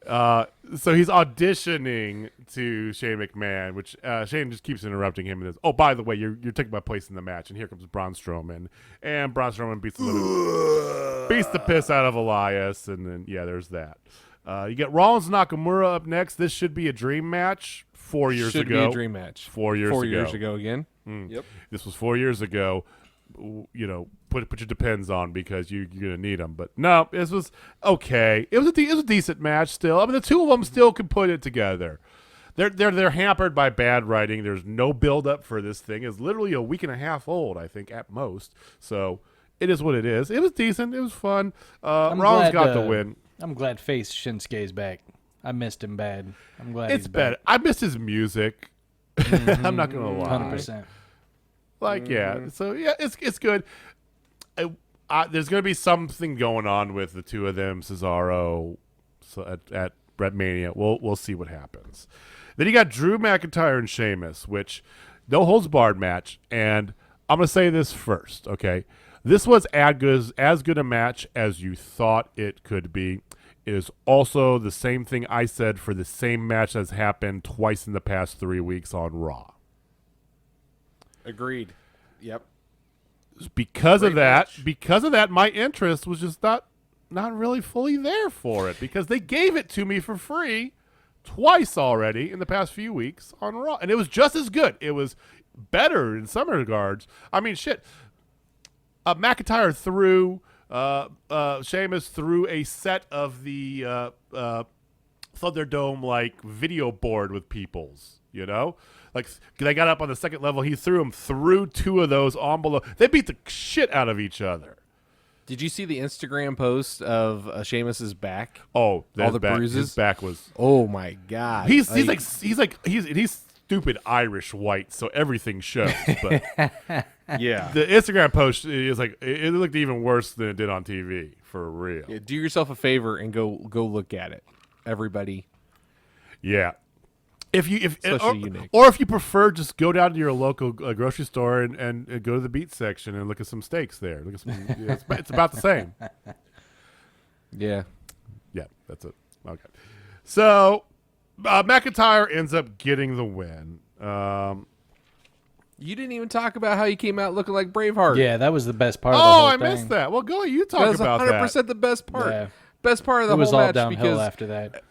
So he's auditioning to Shane McMahon, which Shane just keeps interrupting him and says, "Oh, by the way, you're taking my place in the match." And here comes Braun Strowman, and Braun Strowman beats the piss out of Elias, and then there's that. You get Rollins and Nakamura up next. This should be a dream match. 4 years Should ago, be a dream match. 4 years Four ago. years ago again. Yep. This was 4 years ago. You know, put your depends on because you're gonna need them. But no, this was okay. It was a decent match still. I mean, the two of them still can put it together. They're hampered by bad writing. There's no build up for this thing. It's literally a week and a half old, I think, at most. So it is what it is. It was decent. It was fun. Rollins got the win. I'm glad Face Shinsuke's back. I missed him bad. I'm glad It's he's better. back. I missed his music. I'm not gonna lie. 100%. So it's good. There's gonna be something going on with the two of them, Cesaro, at WrestleMania. We'll see what happens. Then you got Drew McIntyre and Sheamus, which no holds barred match. And I'm gonna say this first, okay? This was as good a match as you thought it could be. It is also the same thing I said for the same match that's happened twice in the past 3 weeks on Raw. Agreed. Yep. Because of Great that, my interest was just not really fully there for it because they gave it to me for free twice already in the past few weeks on Raw, and it was just as good. It was better in some regards. I mean, shit. McIntyre threw Sheamus threw a set of the Thunderdome like video board with peoples, you know? Like they got up on the second level, he threw them through two of those on below. They beat the shit out of each other. Did you see the Instagram post of Sheamus's back? Oh, all the bruises. His back was. Oh my god. He's stupid Irish white, so everything shows. But yeah. the Instagram post is like it looked even worse than it did on TV for real. Yeah, do yourself a favor and go look at it, everybody. Yeah. Especially you, Nick. Or if you prefer, just go down to your local grocery store and go to the beet section and look at some steaks there. Look at some. It's about the same. Yeah. Yeah, that's it. Okay. So McIntyre ends up getting the win. You didn't even talk about how he came out looking like Braveheart. Yeah, that was the best part of the whole I thing. missed that. Well, go. You talk That was about 100% that. the best part. Yeah. Best part of the It was whole all match downhill because after that.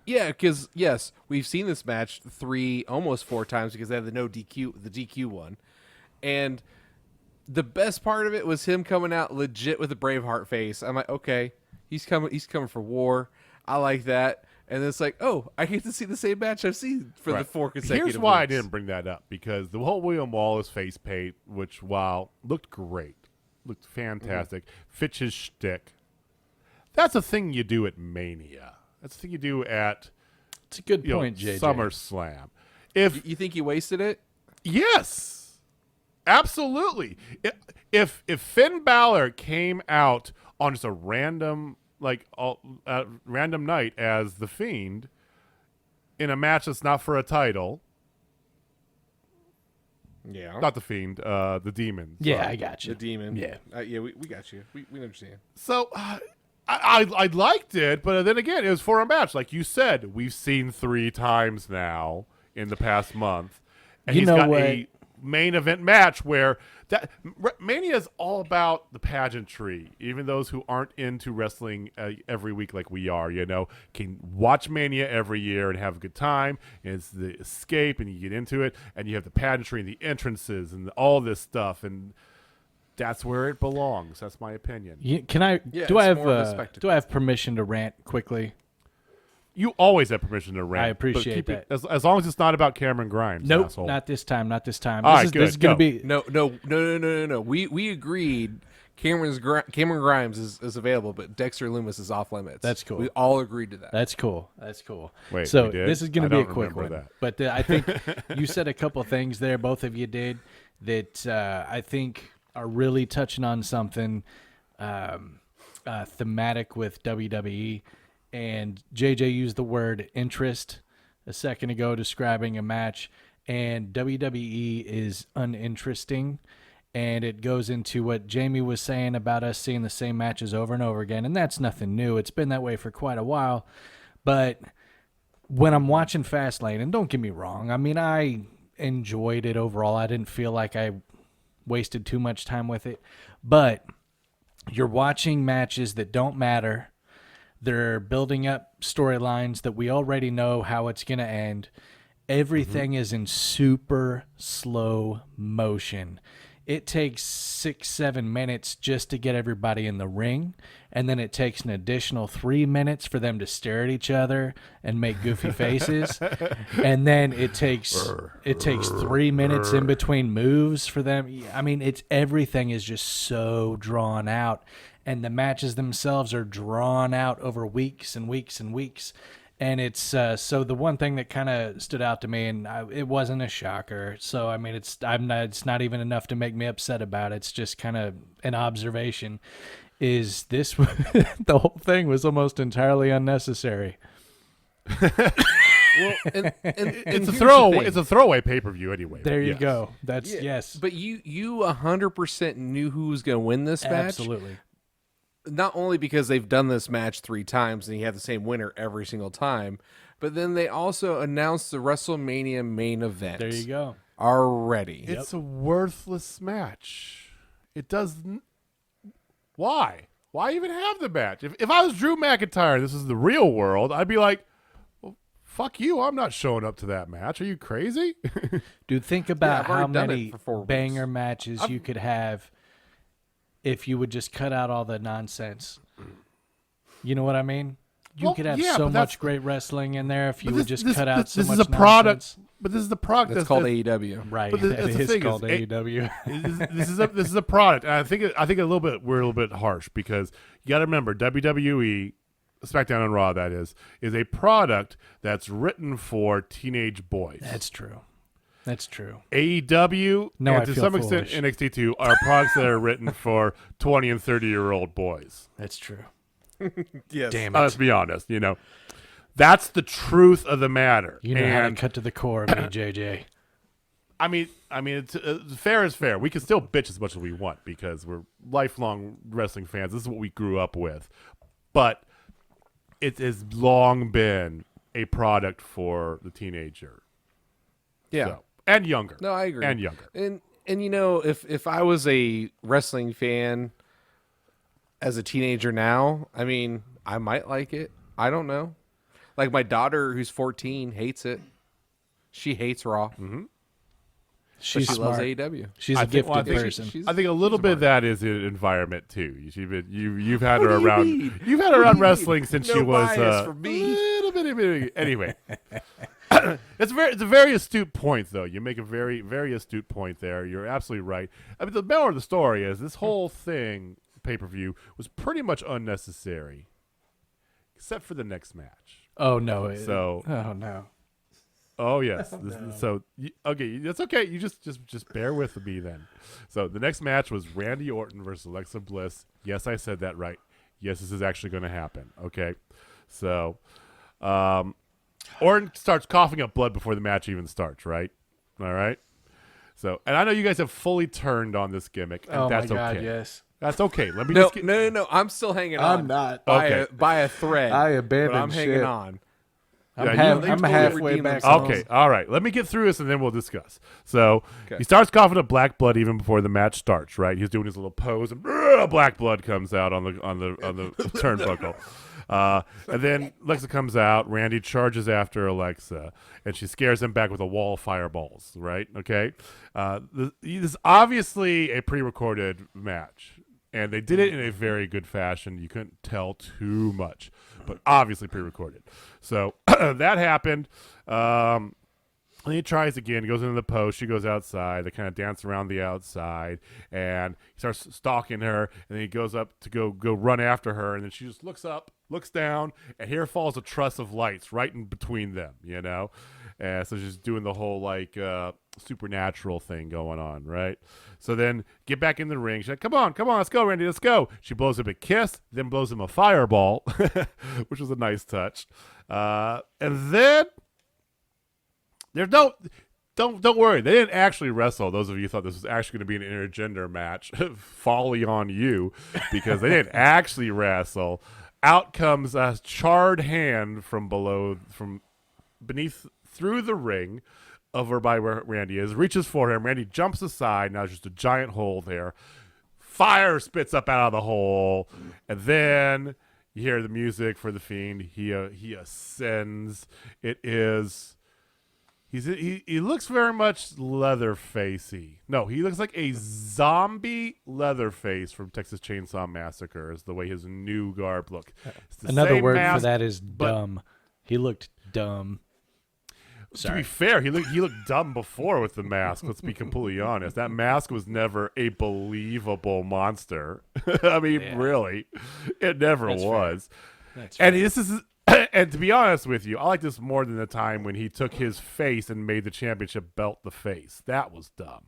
yeah, because yes, we've seen this match almost four times because they had the DQ one, and the best part of it was him coming out legit with a Braveheart face. I'm like, okay, he's coming for war. I like that. And it's like, oh, I get to see the same match I've seen for the 4 consecutive Here's why I weeks. didn't bring that up, because the whole William Wallace face paint, which while looked great, looked fantastic, fits his shtick. That's a thing you do at Mania. That's a thing you do at It's a good point, JJ. SummerSlam. If You think he wasted it? yes, absolutely. If Finn Balor came out on just a random random night as the Fiend in a match that's not for a title, Yeah. not the Fiend, the Demon. Yeah, sorry. I got you. The demon. Yeah. Yeah, we got you. We understand. So I liked it, but then again, it was for a match. Like you said, we've seen 3 times now in the past month. And You he's know got what? a main event match where Mania is all about the pageantry. Even those who aren't into wrestling every week like we are, can watch Mania every year and have a good time. And it's the escape, and you get into it, and you have the pageantry and the entrances and all this stuff, and that's where it belongs. That's my opinion. Can I? Yeah, do I it's have? more of a spectacle. Do I have permission to rant quickly? You always have permission to rant. I appreciate but keep it- that. as long as it's not about Cameron Grimes. Nope, asshole. not this time. Not this time. All This right, is good. this is gonna Go. be. No. We agreed Cameron Grimes is available, but Dexter Loomis is off limits. That's cool. We all agreed to that. That's cool. That's cool. Wait, so we did? this is going I to be a don't quick one. remember But I think you said a couple things there. Both of you did that. I think are really touching on something thematic with WWE. And JJ used the word interest a second ago describing a match, and WWE is uninteresting. and it goes into what Jamie was saying about us seeing the same matches over and over again, and that's nothing new. It's been that way for quite a while, but when I'm watching Fastlane, and don't get me wrong, I mean, I enjoyed it overall. I didn't feel like I wasted too much time with it, but you're watching matches that don't matter. They're building up storylines that we already know how it's going to end. Everything is in super slow motion. It takes 6-7 minutes just to get everybody in the ring, and then it takes an additional 3 minutes for them to stare at each other and make goofy faces, and then it takes 3 minutes in between moves for them. I mean, everything is just so drawn out, and the matches themselves are drawn out over weeks and weeks and weeks. And it's so the one thing that kind of stood out to me, and it wasn't a shocker. So I mean, it's not even enough to make me upset about it. It's just kind of an observation. Is this the whole thing was almost entirely unnecessary? Well, and It's a throwaway pay-per-view anyway. There you yes. go. That's yes. But you 100% knew who was going to win this match. Absolutely. Not only because they've done this match 3 times and you have the same winner every single time, but then they also announced the WrestleMania main event. There you go. Already. It's a worthless match. It doesn't. Why? Why even have the match? If I was Drew McIntyre, this is the real world, I'd be like, well, fuck you. I'm not showing up to that match. Are you crazy? Dude, think about I've how already done it many for 4 weeks. banger matches you could have if you would just cut out all the nonsense. You know what I mean? You Well, could have yeah, so but that's- much great wrestling in there if you But would just cut out so this much is a product. nonsense. But this is the product That's called AEW. Right, But that that's the is thing called is, AEW. this is a product. And I think a little bit we're a little bit harsh because you got to remember WWE Smackdown and Raw that is a product that's written for teenage boys. That's true. That's true. AEW No, and I to feel some extent foolish. NXT 2 are products that are written for 20 and 30-year-old boys. That's true. Yes. Damn Let's it. be honest, That's the truth of the matter. You know how to And cut to the core of me, JJ. I mean, it's fair is fair. We can still bitch as much as we want because we're lifelong wrestling fans. This is what we grew up with. But it has long been a product for the teenager. Yeah. So, and younger. No, I agree. And younger. And if I was a wrestling fan as a teenager now, I mean, I might like it. I don't know. Like my daughter, who's 14, hates it. She hates Raw. Mm-hmm. She's she smart. loves AEW. She's a gifted I think person. I think a little bit of that is an environment too. You've had her around. You've had her around wrestling since No she was bias for me. little bit. Anyway, it's a very astute point though. You make a very very astute point there. You're absolutely right. I mean, the moral of the story is this whole thing pay-per-view was pretty much unnecessary, except for the next match. Oh, no. So- Oh, no. Oh yes. Okay, that's okay. You just bear with me then. So the next match was Randy Orton versus Alexa Bliss. Yes, I said that right. Yes, this is actually going to happen. Okay, so Orton starts coughing up blood before the match even starts. Right. All right. So, and I know you guys have fully turned on this gimmick, and Oh, that's my God, okay. yes. That's okay. Let me No, just get, no. I'm still hanging on. I'm not. Okay. By a thread. I but abandoned I'm hanging shit. on. I'm, Yeah, half, you- I'm totally halfway redeemed back. themselves. Okay, all right. Let me get through this, and then we'll discuss. So Okay. he starts coughing up black blood even before the match starts. Right? He's doing his little pose, and black blood comes out on the turnbuckle. And then Alexa comes out. Randy charges after Alexa, and she scares him back with a wall of fireballs. Right? Okay. This is obviously a pre-recorded match. And they did it in a very good fashion. You couldn't tell too much, but obviously pre-recorded. So that happened. And he tries again, goes into the post. She goes outside. They kind of dance around the outside, and he starts stalking her. And then he goes up to go run after her, and then she just looks up, looks down, and here falls a truss of lights right in between them. And so she's doing the whole supernatural thing going on, right? So then get back in the ring. She's like, come on, let's go, Randy, let's go. She blows him a kiss, then blows him a fireball, which was a nice touch. And then don't don't worry. They didn't actually wrestle. Those of you who thought this was actually going to be an intergender match, folly on you, because they didn't actually wrestle. Out comes a charred hand from beneath through the ring, over by where Randy is. Reaches for him. Randy jumps aside. Now there's just a giant hole there. Fire spits up out of the hole, and then you hear the music for the Fiend. He ascends. It is. He looks very much Leatherface-y. No, he looks like a zombie Leatherface from Texas Chainsaw Massacre is the way his new garb look. Another word for that is dumb. He looked dumb. To be fair, he looked dumb before with the mask. Let's be completely honest. That mask was never a believable monster. I mean, really, it never was. And this is, and to be honest with you, I like this more than the time when he took his face and made the championship belt the face. That was dumb.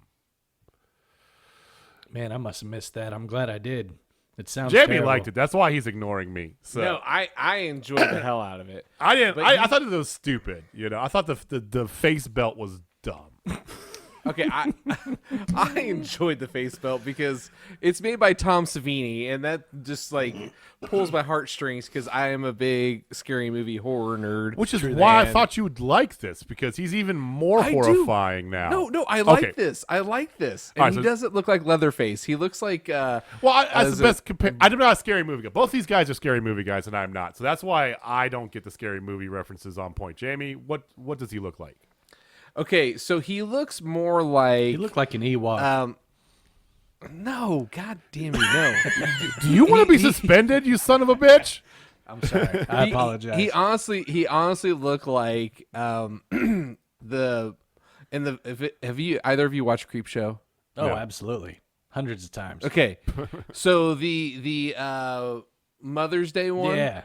Man, I must have missed that. I'm glad I did. It sounds Jamie terrible. liked it. That's why he's ignoring me. So. No, I enjoyed the hell out of it. I didn't. I thought it was stupid. I thought the face belt was dumb. Okay, I enjoyed the face belt because it's made by Tom Savini, and that just like pulls my heartstrings because I am a big scary movie horror nerd. Which is why I thought you would like this, because he's even more horrifying now. No, I like this. I like this. And right, he doesn't look like Leatherface. He looks like that's the best I'm not a scary movie guy. Both these guys are scary movie guys, and I'm not. So that's why I don't get the scary movie references on point. Jamie, what does he look like? Okay, so he looks more like... He looked like an Ewok. No, god damn it, no. Do you want to be suspended, you son of a bitch? I'm sorry. I apologize. He honestly looked like have you either of you watched Creep Show? Oh, No. absolutely. Hundreds of times. Okay. So the Mother's Day one? Yeah.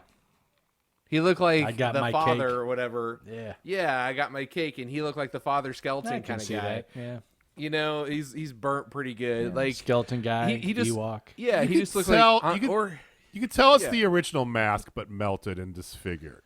He looked like I got the my father cake. or whatever. Yeah. Yeah, I got my cake, and he looked like the father skeleton I kind can of see guy. that. Yeah. He's burnt pretty good. Like Skeleton guy, he just Ewok. Yeah, he just looks tell- like You could tell it's Yeah. the original mask, but melted and disfigured.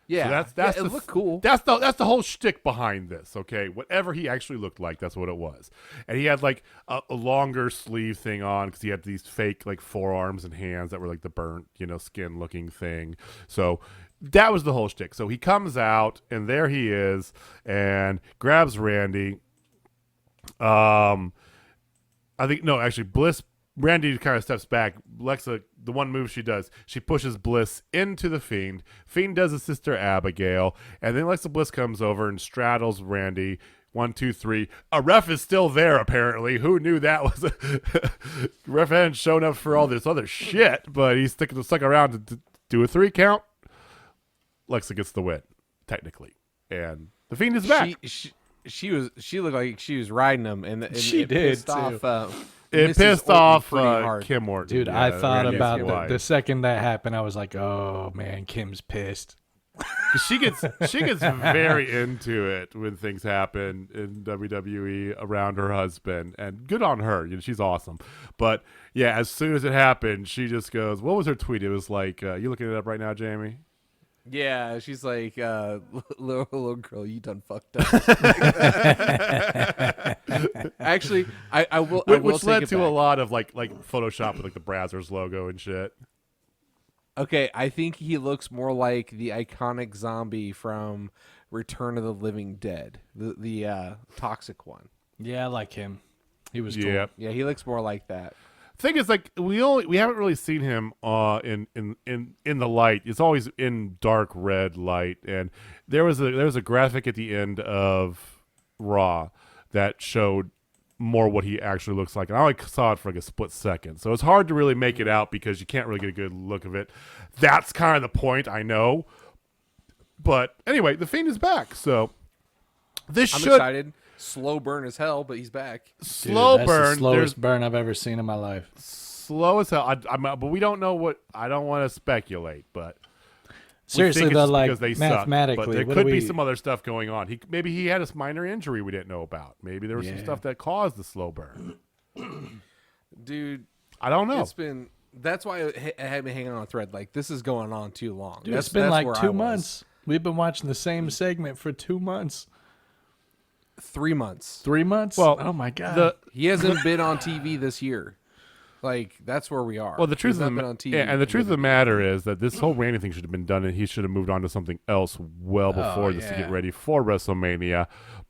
yeah. So that's it the looked cool. That's the whole shtick behind this. Okay, whatever he actually looked like, that's what it was. And he had like a longer sleeve thing on because he had these fake like forearms and hands that were like the burnt, skin looking thing. So that was the whole shtick. So he comes out and there he is and grabs Randy. I think no, actually Bliss. Randy kind of steps back. Lexa, the one move she does, she pushes Bliss into the Fiend. Fiend does his sister Abigail, and then Lexa Bliss comes over and straddles Randy. 1, 2, 3. A ref is still there, apparently. Who knew that was ref hadn't shown up for all this other shit, but he's stuck around to do a 3 count. Lexa gets the win, technically. And the Fiend is back. She looked like she was riding him, and She it did, pissed too. off. It Mrs. pissed Orton off pretty hard. Kim Orton. Dude, Yeah, I thought Randy's about wife. the second that happened, I was like, oh, man, Kim's pissed. 'Cause she gets very into it when things happen in WWE around her husband, and good on her. She's awesome. But yeah, as soon as it happened, she just goes, "What was her tweet?" It was like, "You looking it up right now, Jamie?" Yeah, she's like, little girl, you done fucked up. Actually, I will. Which take led it to back. a lot of like Photoshop with like the Brazzers logo and shit. Okay, I think he looks more like the iconic zombie from Return of the Living Dead, the toxic one. Yeah, I like him. He was cool. Yeah. Yeah, he looks more like that. Thing is, like we haven't really seen him in the light. It's always in dark red light, and there was a graphic at the end of Raw that showed more what he actually looks like, and I only saw it for like a split second, so it's hard to really make it out because you can't really get a good look of it. That's kind of the point, I know, but anyway, the Fiend is back, so this I'm should excited. Slow burn as hell, but he's back. slow Dude, that's burn. the slowest burn I've ever seen in my life. Slow as hell. But we don't know what. I don't want to speculate, but Seriously, we think though, it's like because they suck, mathematically, but there what could do be we- some other stuff going on. Maybe he had a minor injury we didn't know about. Maybe there was some Yeah. stuff that caused the slow burn. Dude, I don't know. it's been. That's why I had me hanging on a thread. Like, this is going on too long. Dude, that's, it's been that's like where I 2 was. months. We've been watching the same segment for 2 months. 3 months. 3 months? Well, oh my god. He hasn't been on TV this year. Like, that's where we are. Well, the truth He's of not the been on TV. yeah, and the truth of the matter is that this whole Randy thing should have been done, and he should have moved on to something else well before this to get ready for WrestleMania.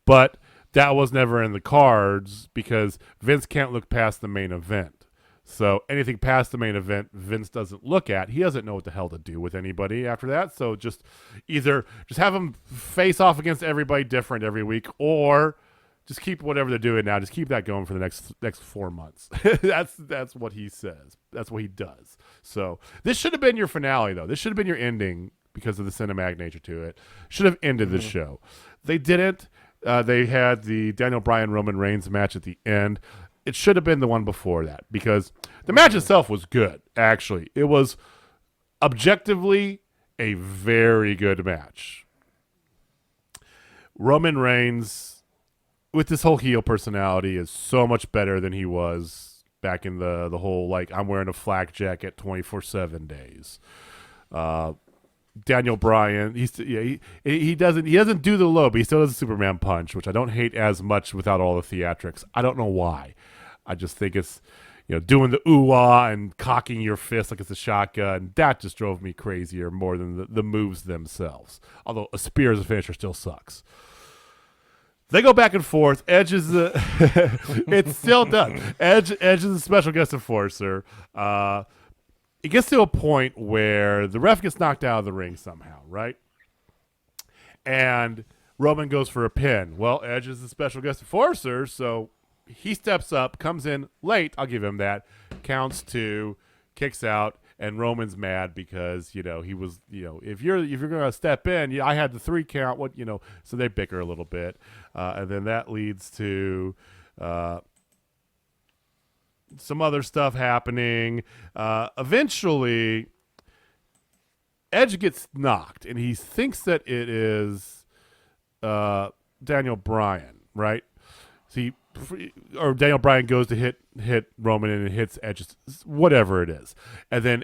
But that was never in the cards because Vince can't look past the main event. So anything past the main event, Vince doesn't look at. He doesn't know what the hell to do with anybody after that. So just have them face off against everybody different every week, or just keep whatever they're doing now. Just keep that going for the next 4 months. That's what he says. That's what he does. So this should have been your finale, though. This should have been your ending because of the cinematic nature to it. Should have ended the show. They didn't. They had the Daniel Bryan Roman Reigns match at the end. It should have been the one before that because the match itself was good. Actually, it was objectively a very good match. Roman Reigns, with this whole heel personality, is so much better than he was back in the whole, like, I'm wearing a flak jacket 24/7 days. Daniel Bryan, he doesn't do the low, but he still does a Superman punch, which I don't hate as much without all the theatrics. I don't know why. I just think it's, doing the ooh-ah and cocking your fist like it's a shotgun. That just drove me crazier more than the moves themselves. Although a spear as a finisher still sucks. They go back and forth. Edge is it's still done. Edge is a special guest enforcer. It gets to a point where the ref gets knocked out of the ring somehow, right? And Roman goes for a pin. Well, Edge is a special guest enforcer, so he steps up, comes in late. I'll give him that. Counts 2, kicks out, and Roman's mad because he was if you're gonna step in, I had the 3 count. What so they bicker a little bit, and then that leads to some other stuff happening. Eventually, Edge gets knocked, and he thinks that it is Daniel Bryan, right? Or Daniel Bryan goes to hit Roman and it hits Edge, whatever it is. And then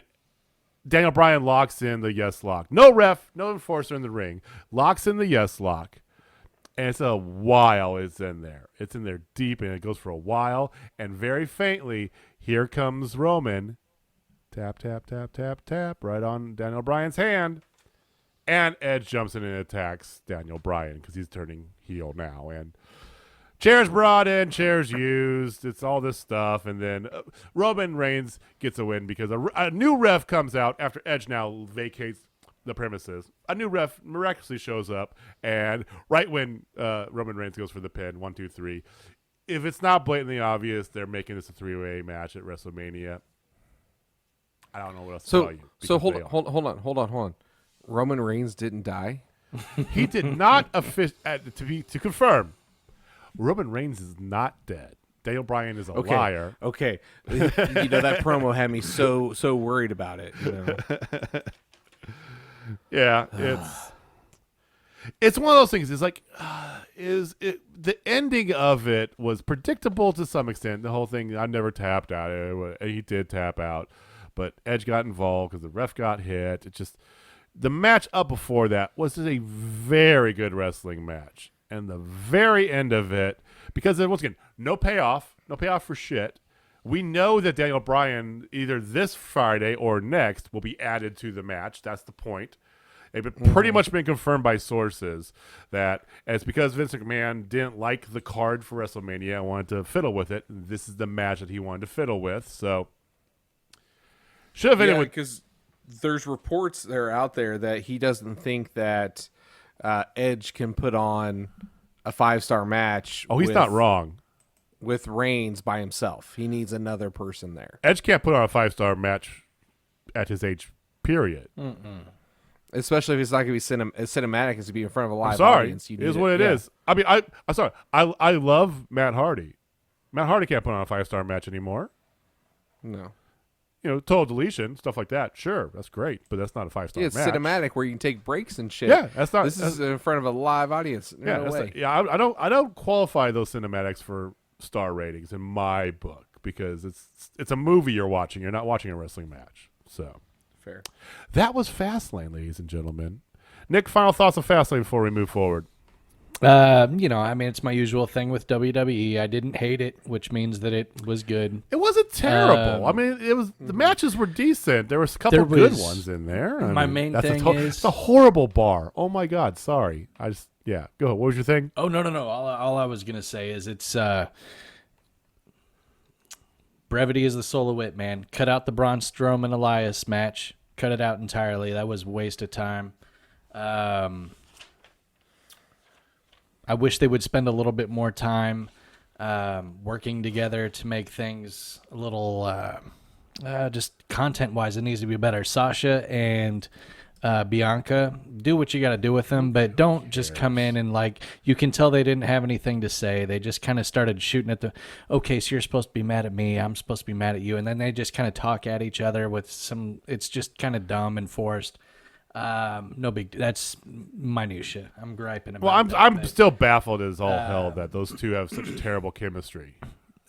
Daniel Bryan locks in the yes lock. No ref, no enforcer in the ring. Locks in the yes lock. And it's a while it's in there. It's in there deep, and it goes for a while. And very faintly, here comes Roman. Tap, tap, tap, tap, tap, right on Daniel Bryan's hand. And Edge jumps in and attacks Daniel Bryan because he's turning heel now. And chairs brought in, chairs used. It's all this stuff. And then Roman Reigns gets a win because a new ref comes out after Edge now vacates the premises. A new ref miraculously shows up. And right when Roman Reigns goes for the pin, 1, 2, 3. If it's not blatantly obvious, they're making this a 3-way match at WrestleMania. I don't know what else to tell you. So hold on. Roman Reigns didn't die? He did not to confirm. Roman Reigns is not dead. Daniel Bryan is a liar. Okay. That promo had me so worried about it. Yeah, it's one of those things. It's like, the ending of it was predictable to some extent. The whole thing, I never tapped out. He did tap out, but Edge got involved because the ref got hit. It just, the match up before that was just a very good wrestling match. And the very end of it, because once again, no payoff for shit. We know that Daniel Bryan, either this Friday or next, will be added to the match. That's the point. It's pretty much been confirmed by sources that it's because Vince McMahon didn't like the card for WrestleMania and wanted to fiddle with it. This is the match that he wanted to fiddle with. So, should have ended with, because there's reports that are out there that he doesn't think that Edge can put on a 5-star match. Oh, he's not wrong. With Reigns by himself. He needs another person there. Edge can't put on a 5-star match at his age, period. Especially if it's not going to be as cinematic as to be in front of a live sorry. audience. It is what it is. I mean, I'm sorry. I love Matt Hardy. Matt Hardy can't put on a 5-star match anymore. No. Total deletion, stuff like that. Sure, that's great, but that's not a 5-star match. It's cinematic where you can take breaks and shit. Yeah, that's not. This is in front of a live audience. No way. I don't qualify those cinematics for star ratings in my book because it's a movie you're watching. You're not watching a wrestling match. So fair. That was Fastlane, ladies and gentlemen. Nick, final thoughts on Fastlane before we move forward. I mean, it's my usual thing with WWE. I didn't hate it, which means that it was good. It wasn't terrible. I mean, it was the matches were decent. There was a couple good ones in there. My main thing is it's a horrible bar. Oh my God, sorry. Go ahead. What was your thing? Oh no. All I was gonna say is it's brevity is the soul of wit, man. Cut out the Braun Strowman Elias match. Cut it out entirely. That was a waste of time. I wish they would spend a little bit more time working together to make things a little just content-wise. It needs to be better. Sasha and Bianca, do what you got to do with them, but don't just come in and you can tell they didn't have anything to say. They just kind of started shooting at okay, so you're supposed to be mad at me, I'm supposed to be mad at you, and then they just kind of talk at each other with it's just kind of dumb and forced. No big. That's minutia. I'm griping about. Well, that, I'm still baffled as all hell that those two have such terrible chemistry.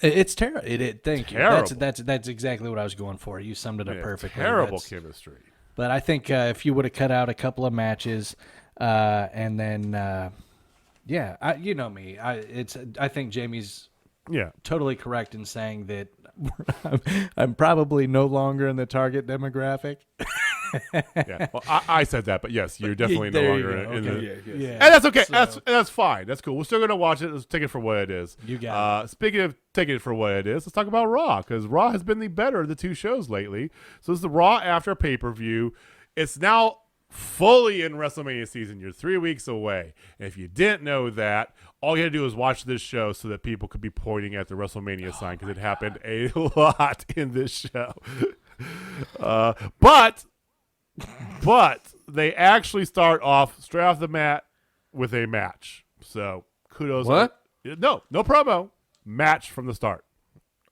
It's terrible. Thank you. Terrible. That's exactly what I was going for. You summed it up perfectly. Terrible chemistry. But I think if you would have cut out a couple of matches, and then, you know me. I think Jamie's totally correct in saying that I'm probably no longer in the target demographic. Well, I said that, but yes, you're definitely no longer in Yeah. And that's okay. So, that's fine. That's cool. We're still gonna watch it. Let's take it for what it is. You got it. Speaking of taking it for what it is, let's talk about Raw, because Raw has been the better of the two shows lately. So it's the Raw after pay-per-view. It's now fully in WrestleMania season. You're 3 weeks away. And if you didn't know that, all you had to do is watch this show so that people could be pointing at the WrestleMania sign, because it happened a lot in this show. But they actually start off straight off the mat with a match. So kudos. What? No promo. Match from the start.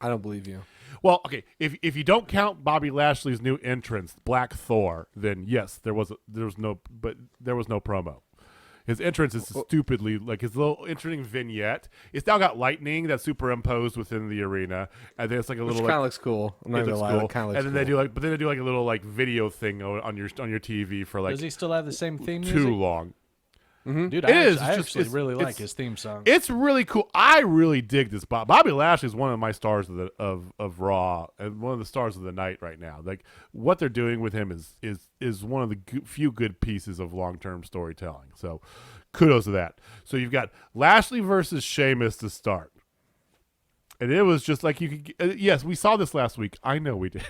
I don't believe you. Well, okay. If you don't count Bobby Lashley's new entrance, Black Thor, then yes, there was no promo. His entrance is stupidly his little interesting vignette. It's now got lightning that's superimposed within the arena, and then it's like a little. Which kind of looks cool. I'm not gonna lie, cool. it kind of looks and then cool. they do like a little video thing on your TV for Does he still have the same theme music? too long. Dude, It is. I It's actually just- really it's- like his theme song. It's really cool. I really dig this. Bobby Lashley is one of my stars of Raw, and one of the stars of the night right now. Like what they're doing with him is one of the few good pieces of long-term storytelling. So kudos to that. So you've got Lashley versus Sheamus to start. And it was just like you could. Yes, we saw this last week. I know we did.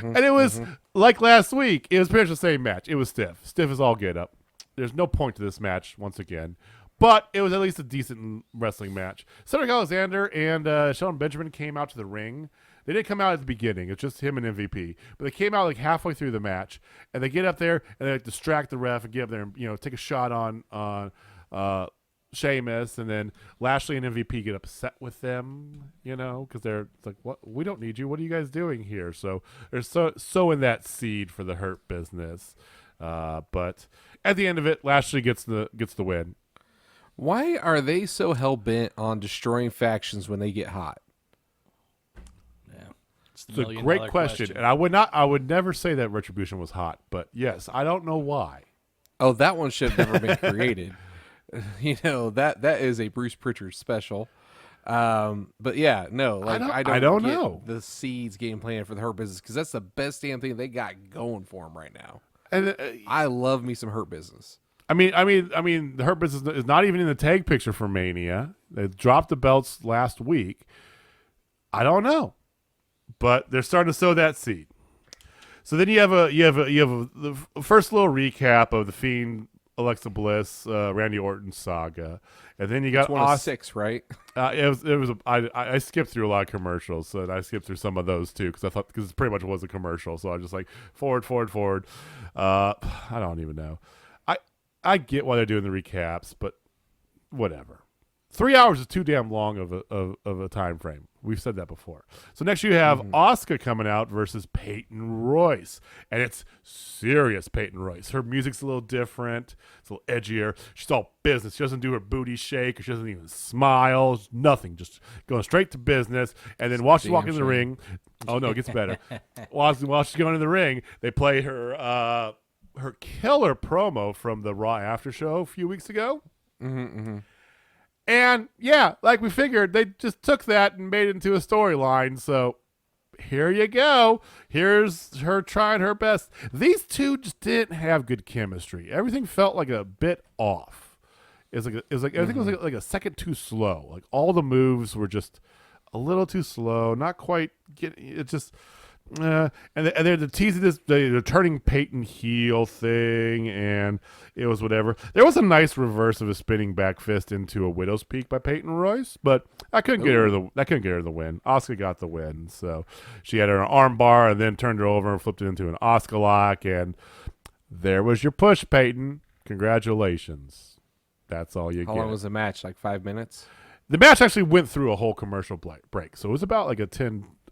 And it was like last week. It was pretty much the same match. It was stiff. Stiff as all get up. There's no point to this match once again, but it was at least a decent wrestling match. Cedric Alexander and Shelton Benjamin came out to the ring. They didn't come out at the beginning. It's just him and MVP. But they came out like halfway through the match, and they get up there and they distract the ref and get up there and take a shot on Sheamus, and then Lashley and MVP get upset with them, because they're like, "What? We don't need you. What are you guys doing here?" So they're sowing that seed for the Hurt Business. But at the end of it, Lashley gets the win. Why are they so hell bent on destroying factions when they get hot? It's a great question, and I would never say that Retribution was hot, but yes, I don't know why. Oh, that one should have never been created. That is a Bruce Pritchard special. But yeah, no, I don't get know the seeds game plan for the Hurt Business, because that's the best damn thing they got going for them right now. And I love me some Hurt Business. I mean, the Hurt Business is not even in the tag picture for Mania. They dropped the belts last week. I don't know, but they're starting to sow that seed. So then you have the first little recap of the Fiend, Alexa Bliss, Randy Orton saga, and then you got one of 6, right? I skipped through a lot of commercials, so I skipped through some of those too because it pretty much was a commercial. So I was just like forward. I don't even know. I get why they're doing the recaps, but whatever. 3 hours is too damn long of a time frame. We've said that before. So next you have Asuka coming out versus Peyton Royce. And it's serious Peyton Royce. Her music's a little different. It's a little edgier. She's all business. She doesn't do her booty shake. Or she doesn't even smile. Nothing. Just going straight to business. And then while she's walking in the ring, oh no, it gets better. While she's going in the ring, they play her her killer promo from the Raw after show a few weeks ago. And yeah, like we figured, they just took that and made it into a storyline. So here you go. Here's her trying her best. These two just didn't have good chemistry. Everything felt like a bit off. Everything was like a second too slow. Like all the moves were just a little too slow. Not quite getting it. Just. And they're teasing this, they're turning Peyton heel thing, and it was whatever. There was a nice reverse of a spinning back fist into a widow's peak by Peyton Royce, but I couldn't get her the win. Asuka got the win, so she had her arm bar and then turned her over and flipped it into an Asuka lock, and there was your push, Peyton. Congratulations. That's all you get. How long was the match? Like 5 minutes? The match actually went through a whole commercial break, so it was about like a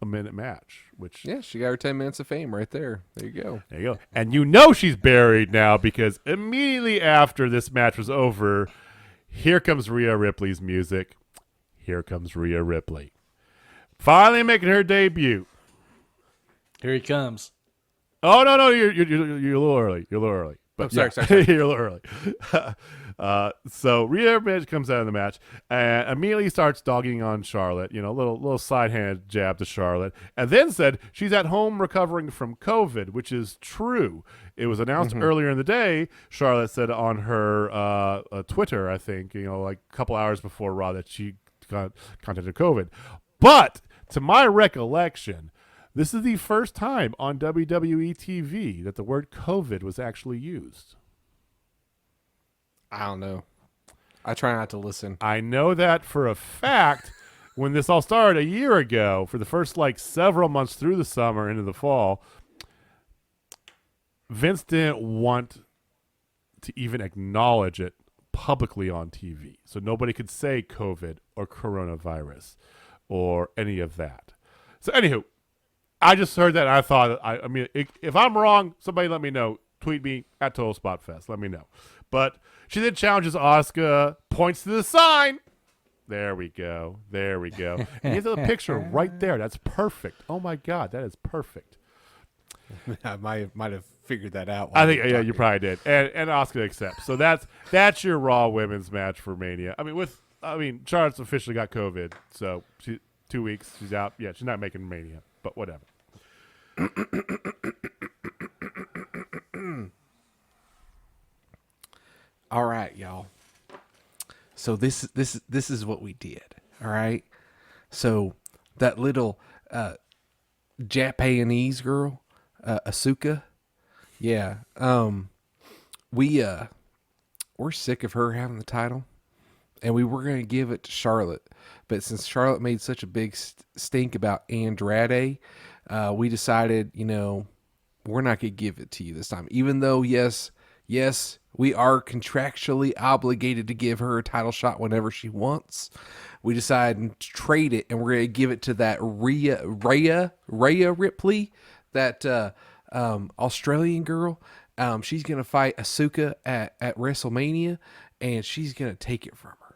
minute match, which Yeah, she got her 10 minutes of fame right there. There you go. There you go. And you know she's buried now because immediately after this match was over, here comes Rhea Ripley's music. Here comes Rhea Ripley. Finally making her debut. Here he comes. Oh, no, you're a little early. You're a little early. But sorry. you're a little early. So Rhea Ripley comes out of the match and immediately starts dogging on Charlotte. You know, little side hand jab to Charlotte, and then said she's at home recovering from COVID, which is true. It was announced earlier in the day. Charlotte said on her Twitter, I think, like a couple hours before Raw, that she got contracted COVID. But to my recollection, this is the first time on WWE TV that the word COVID was actually used. I don't know. I try not to listen. I know that for a fact when this all started a year ago, for the first several months through the summer into the fall, Vince didn't want to even acknowledge it publicly on TV. So nobody could say COVID or coronavirus or any of that. So anywho, I just heard that and I thought, if I'm wrong, somebody let me know. Tweet me at Total Spotfest. Let me know. But she then challenges Asuka, points to the sign. There we go. And you have the picture right there. That's perfect. Oh, my God. That is perfect. I might have figured that out. I think, you probably did. And Asuka accepts. So that's your Raw women's match for Mania. Charlotte's officially got COVID. So 2 weeks. She's out. Yeah, she's not making Mania. But whatever. All right, y'all. So this is what we did. All right. So that little Japanese girl, Asuka. Yeah. We're sick of her having the title, and we were going to give it to Charlotte, but since Charlotte made such a big stink about Andrade, we decided, we're not going to give it to you this time, even though yes, we are contractually obligated to give her a title shot whenever she wants. We decided to trade it, and we're going to give it to that Rhea Ripley, that Australian girl. She's going to fight Asuka at WrestleMania, and she's going to take it from her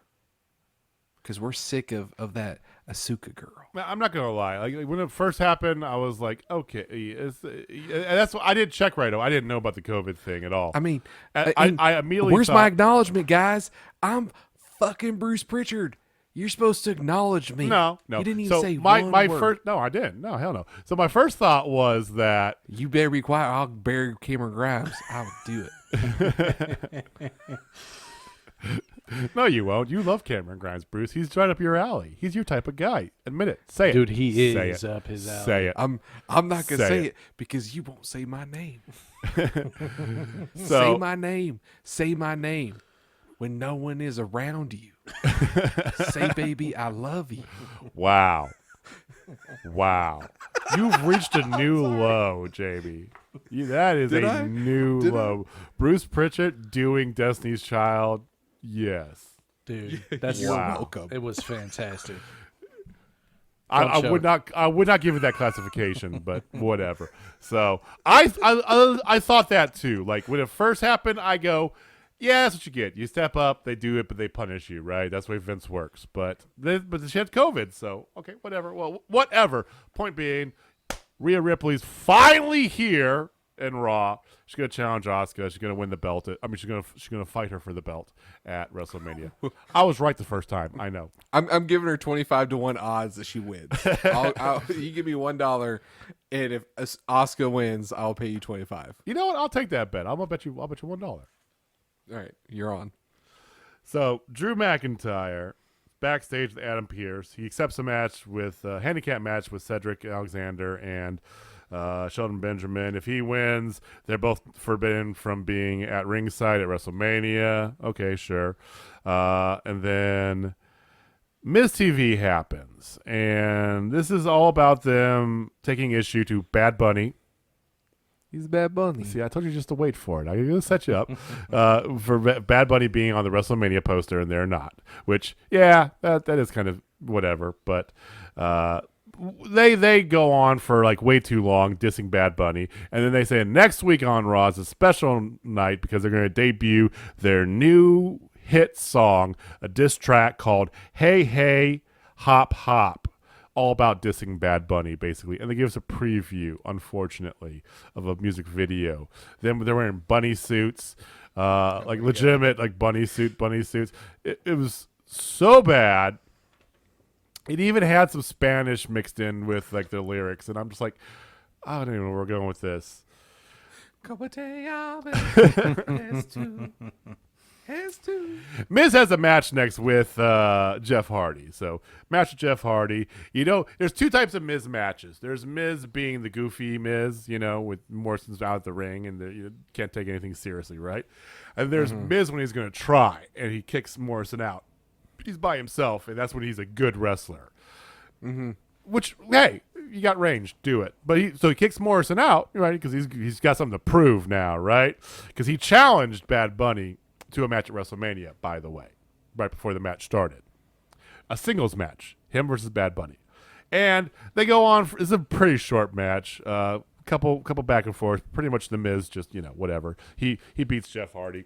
because we're sick of that Asuka girl. I'm not gonna lie. When it first happened, I was like, okay, that's what I didn't check right away. I didn't know about the COVID thing at all. I immediately. Where's my acknowledgement, guys? I'm fucking Bruce Pritchard. You're supposed to acknowledge me. No. You didn't even say my word. first. No, I didn't. No, hell no. So my first thought was that you better be quiet. I'll bury Cameron Grimes. I'll do it. No, you won't. You love Cameron Grimes, Bruce. He's right up your alley. He's your type of guy. Admit it. Say it. Dude, he Say is it. up his alley. Say it. I'm not gonna Say say it. it because you won't say my name. So say my name. Say my name when no one is around you. Say, baby, I love you. wow. You've reached a new low, JB. That is Did a I? new Did low. Bruce Pritchard doing Destiny's Child. Yes. Dude, that's You're Wow. welcome. It was fantastic. I show would it. not give it that classification, but whatever. So I thought that too. Like when it first happened, I go, yeah, that's what you get. You step up, they do it, but they punish you, right? That's the way Vince works. But she had COVID, so okay, whatever. Well, whatever. Point being, Rhea Ripley's finally here in Raw. She's gonna challenge Asuka. She's gonna win the belt. She's gonna fight her for the belt at WrestleMania. I was right the first time. I know. I'm giving her 25 to 1 odds that she wins. You give me $1, and if Asuka wins, I'll pay you 25. You know what? I'll take that bet. I'll bet you $1. All right, you're on. So Drew McIntyre backstage with Adam Pearce. He accepts a match with a handicap match with Cedric Alexander and Shelton Benjamin. If he wins, they're both forbidden from being at ringside at WrestleMania. Okay, sure. And then Miz TV happens, and this is all about them taking issue to Bad Bunny. He's Bad Bunny. See, I told you just to wait for it. I'm going to set you up for Bad Bunny being on the WrestleMania poster, and they're not. Which, yeah, that is kind of whatever. But they go on for like way too long dissing Bad Bunny, and then they say next week on Raw is a special night because they're going to debut their new hit song, a diss track called "Hey Hey Hop Hop." All about dissing Bad Bunny, basically. And they give us a preview, unfortunately, of a music video. Then they're wearing bunny suits, like legitimate like bunny suits. It was so bad. It even had some Spanish mixed in with like the lyrics. And I'm just like, I don't even know where we're going with this. Miz has a match next with Jeff Hardy. So, match with Jeff Hardy. You know, there's two types of Miz matches. There's Miz being the goofy Miz, you know, with Morrison's out of the ring and you can't take anything seriously, right? And there's Miz when he's going to try and he kicks Morrison out. He's by himself, and that's when he's a good wrestler. Which, hey, you got range, do it. But he kicks Morrison out, right? Because he's got something to prove now, right? Because he challenged Bad Bunny to a match at WrestleMania, by the way, right before the match started. A singles match, him versus Bad Bunny. And they go on, it's a pretty short match, couple back and forth, pretty much the Miz just, you know, whatever. He beats Jeff Hardy.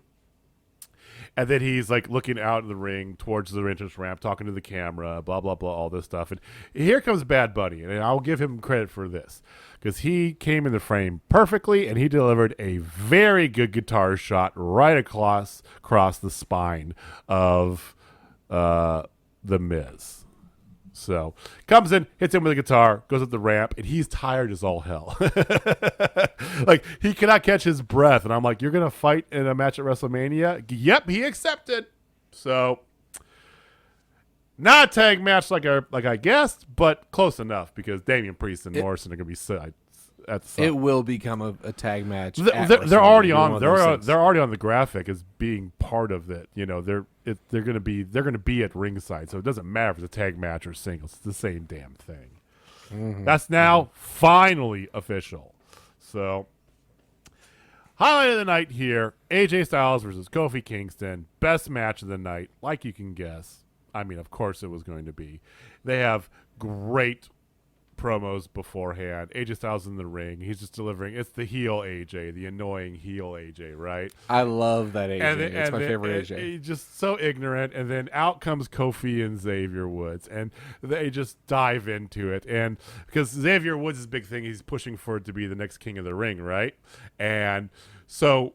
And then he's like looking out in the ring towards the entrance ramp, talking to the camera, blah, blah, blah, all this stuff. And here comes Bad Bunny, and I'll give him credit for this because he came in the frame perfectly, and he delivered a very good guitar shot right across the spine of the Miz. So comes in, hits him with a guitar, goes up the ramp, and he's tired as all hell. Like, he cannot catch his breath. And I'm like, you're going to fight in a match at WrestleMania? Yep, he accepted. So, not a tag match like I guessed, but close enough because Damian Priest and Morrison are going to be at the side. It will become a tag match. They're already on. They're already on the graphic as being part of it. You know, they're going to be at ringside, so it doesn't matter if it's a tag match or singles. It's the same damn thing. That's now finally official. So, highlight of the night here: AJ Styles versus Kofi Kingston. Best match of the night, like you can guess. I mean, of course it was going to be. They have great promos beforehand. AJ Styles in the ring. He's just delivering. It's the heel AJ, the annoying heel AJ, right? I love that AJ. It's my favorite AJ. He's just so ignorant. And then out comes Kofi and Xavier Woods, and they just dive into it. And because Xavier Woods' big thing, he's pushing for it to be the next king of the ring, right? And so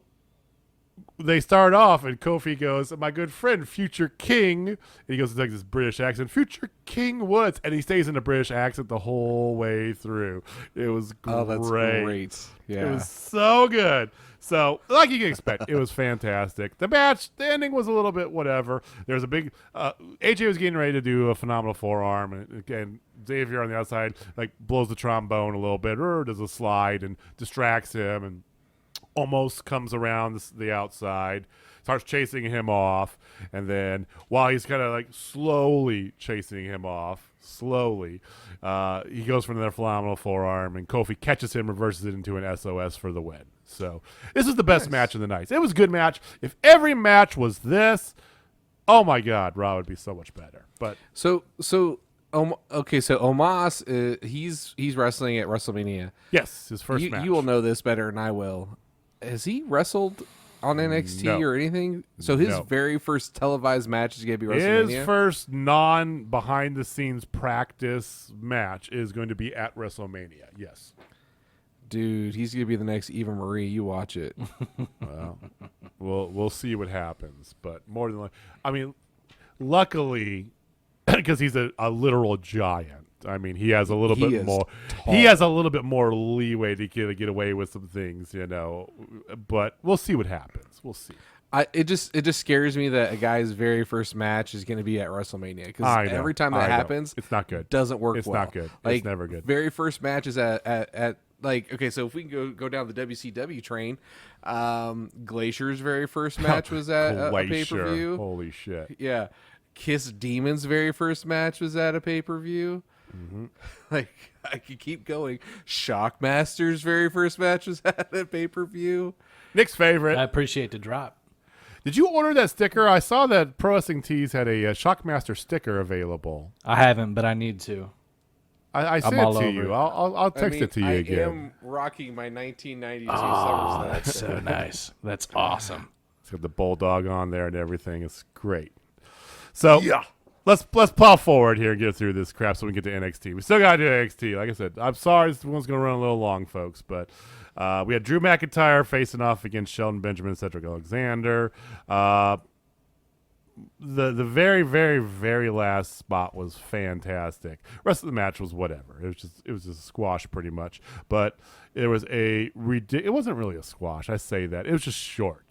they start off, and Kofi goes, "My good friend, future king," and he goes to like this British accent, "Future King Woods," and he stays in a British accent the whole way through. It was great. Oh, that's great. Yeah, it was so good. So, like you can expect, it was fantastic. The match, the ending was a little bit whatever. There's a big AJ was getting ready to do a phenomenal forearm, and again, Xavier on the outside like blows the trombone a little bit, or does a slide and distracts him, and almost comes around the outside, starts chasing him off, and then while he's kind of like slowly chasing him off, he goes for another phenomenal forearm, and Kofi catches him, reverses it into an SOS for the win. So this is the best match of the night. It was a good match. If every match was this, oh my God, Raw would be so much better. But so Omos, he's wrestling at WrestleMania. Yes, his first match. You will know this better than I will. Has he wrestled on NXT or anything? So his very first televised match is going to be WrestleMania? His first non-behind-the-scenes practice match is going to be at WrestleMania, yes. Dude, he's gonna be the next Eva Marie. You watch it. Well, we'll see what happens. But more than I mean, luckily, because he's a literal giant. I mean, he has a little bit more. Tall. He has a little bit more leeway to get away with some things, But we'll see what happens. We'll see. It just scares me that a guy's very first match is going to be at WrestleMania, because every time that happens, it's not good. It doesn't work. It's well. not good. Like, it's never good. Very first match is at like, okay, so if we can go down the WCW train, Glacier's very first match was at a pay-per-view. Holy shit! Yeah, Kiss Demon's very first match was at a pay-per-view. Mm-hmm. Like, I could keep going. Shockmaster's very first match was at a pay-per-view. Nick's favorite. I appreciate the drop. Did you order that sticker? I saw that Pro Wrestling Tees had a Shockmaster sticker available. I haven't, but I need to. I sent it to you. I'll text it to you again. I am rocking my 1992 Oh, SummerSlam. that's so nice. That's awesome. It's got the bulldog on there and everything. It's great. So yeah, let's plow forward here and get through this crap so we can get to NXT. We still got to do NXT. Like I said, I'm sorry this one's going to run a little long, folks, but we had Drew McIntyre facing off against Shelton Benjamin and Cedric Alexander. The very, very, very last spot was fantastic. Rest of the match was whatever. It was just a squash pretty much. But it was it wasn't really a squash. I say that. It was just short,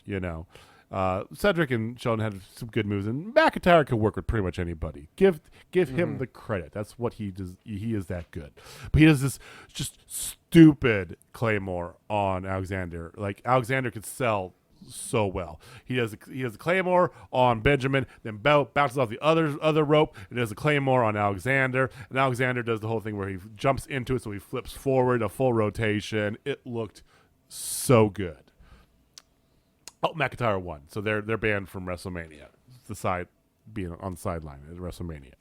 Cedric and Sheldon had some good moves, and McIntyre could work with pretty much anybody. Give him the credit. That's what he does. He is that good. But he does this just stupid Claymore on Alexander. Like, Alexander could sell so well. He has a Claymore on Benjamin, then bounces off the other rope, and does a Claymore on Alexander, and Alexander does the whole thing where he jumps into it, so he flips forward, a full rotation. It looked so good. Oh, McIntyre won, so they're banned from WrestleMania. The side being on the sideline at WrestleMania.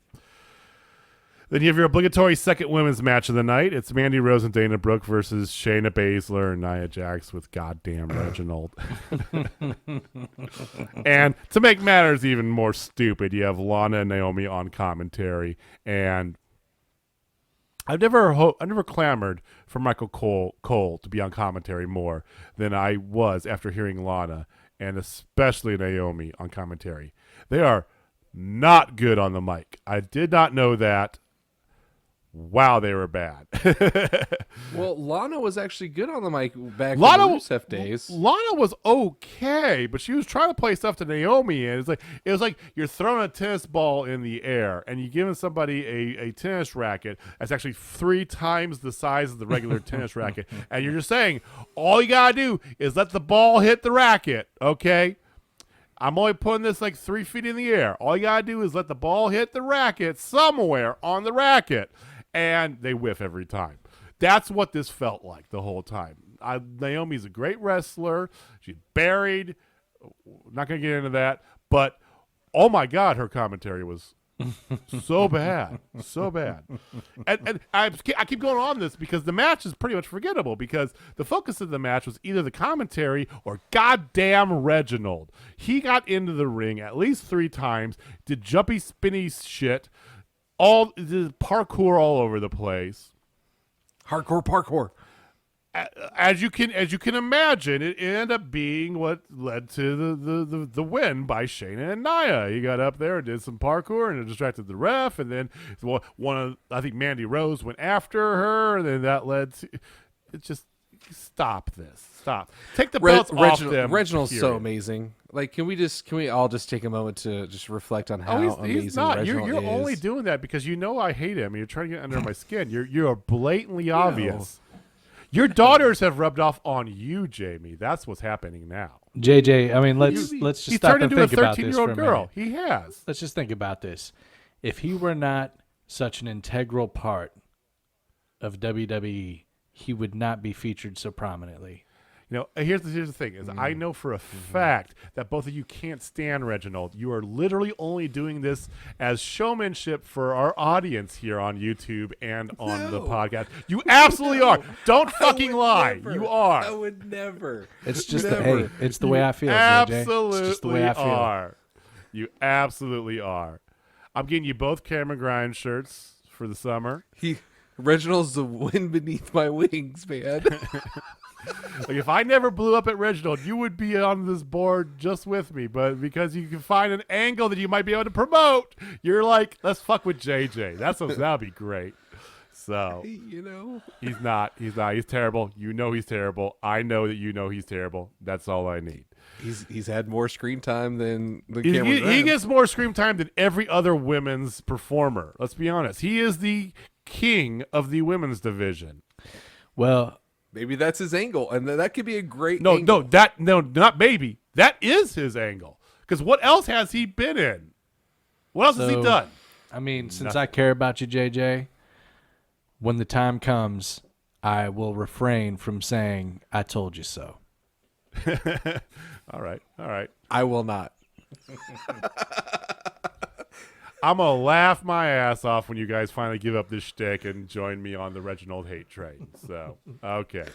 Then you have your obligatory second women's match of the night. It's Mandy Rose and Dana Brooke versus Shayna Baszler and Nia Jax with goddamn Reginald. And to make matters even more stupid, you have Lana and Naomi on commentary. And I've never clamored for Michael Cole to be on commentary more than I was after hearing Lana and especially Naomi on commentary. They are not good on the mic. I did not know that. Wow, they were bad. Well, Lana was actually good on the mic back in the Rusev days. Lana was okay, but she was trying to play stuff to Naomi, and it was like you're throwing a tennis ball in the air, and you're giving somebody a tennis racket that's actually 3 times the size of the regular tennis racket, and you're just saying, all you gotta do is let the ball hit the racket, okay? I'm only putting this like 3 feet in the air. All you gotta do is let the ball hit the racket somewhere on the racket. And they whiff every time. That's what this felt like the whole time. Naomi's a great wrestler. She's buried. Not going to get into that. But, oh, my God, her commentary was so bad. So bad. And I keep going on this because the match is pretty much forgettable because the focus of the match was either the commentary or goddamn Reginald. He got into the ring at least 3 times, did jumpy, spinny shit, all the parkour all over the place. Hardcore parkour. As you can imagine, it ended up being what led to the win by Shayna and Nia. He got up there and did some parkour and it distracted the ref, and then I think Mandy Rose went after her, and then that led to it. Just stop this. Stop. Take the belts off them. Reginald's so amazing. Like, can we all just take a moment to just reflect on how amazing he's not. Reginald You're is? only doing that because you know I hate him and you're trying to get under my skin. You're blatantly obvious. Your daughters have rubbed off on you, Jamie. That's what's happening now. JJ, I mean, let's just He's stop turned and into a think about this 13-year-old for a girl. minute. He has. Let's just think about this. If he were not such an integral part of WWE, he would not be featured so prominently. Here's the thing: is I know for a fact that both of you can't stand Reginald. You are literally only doing this as showmanship for our audience here on YouTube and on the podcast. You absolutely are. Don't fucking lie. Never. You are. I would never. It's just Never. it's the way I feel, JJ. Absolutely It's just the way I feel. are. You absolutely are. I'm getting you both Cameron Grimes shirts for the summer. Reginald's the wind beneath my wings, man. Like, if I never blew up at Reginald, you would be on this board just with me. But because you can find an angle that you might be able to promote, you're like, let's fuck with JJ. That'd be great. So, he's not. He's terrible. You know he's terrible. I know that you know he's terrible. That's all I need. He's had more screen time than the He gets more screen time than every other women's performer. Let's be honest. He is the king of the women's division. Well, maybe that's his angle, and that could be a great angle. Not maybe. That is his angle. Because what else has he been in? What else has he done? I mean, since I care about you, JJ, when the time comes, I will refrain from saying, I told you so. All right. I will not. I'm going to laugh my ass off when you guys finally give up this shtick and join me on the Reginald hate train. So, okay.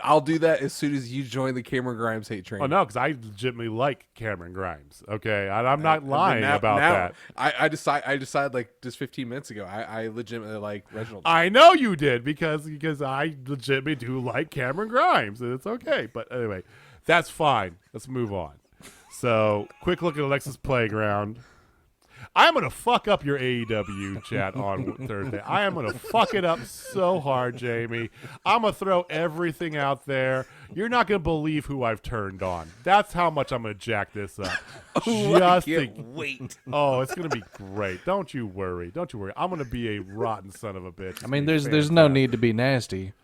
I'll do that as soon as you join the Cameron Grimes hate train. Oh, no, because I legitimately like Cameron Grimes. Okay, I'm not lying about that. I decided like just 15 minutes ago. I legitimately like Reginald. I know you did because I legitimately do like Cameron Grimes, and it's okay. But anyway, that's fine. Let's move on. So, quick look at Alexa's Playground. I'm going to fuck up your AEW chat on Thursday. I am going to fuck it up so hard, Jamie. I'm going to throw everything out there. You're not going to believe who I've turned on. That's how much I'm going to jack this up. I can't wait. Oh, it's going to be great. Don't you worry. I'm going to be a rotten son of a bitch. I mean, there's no need to be nasty.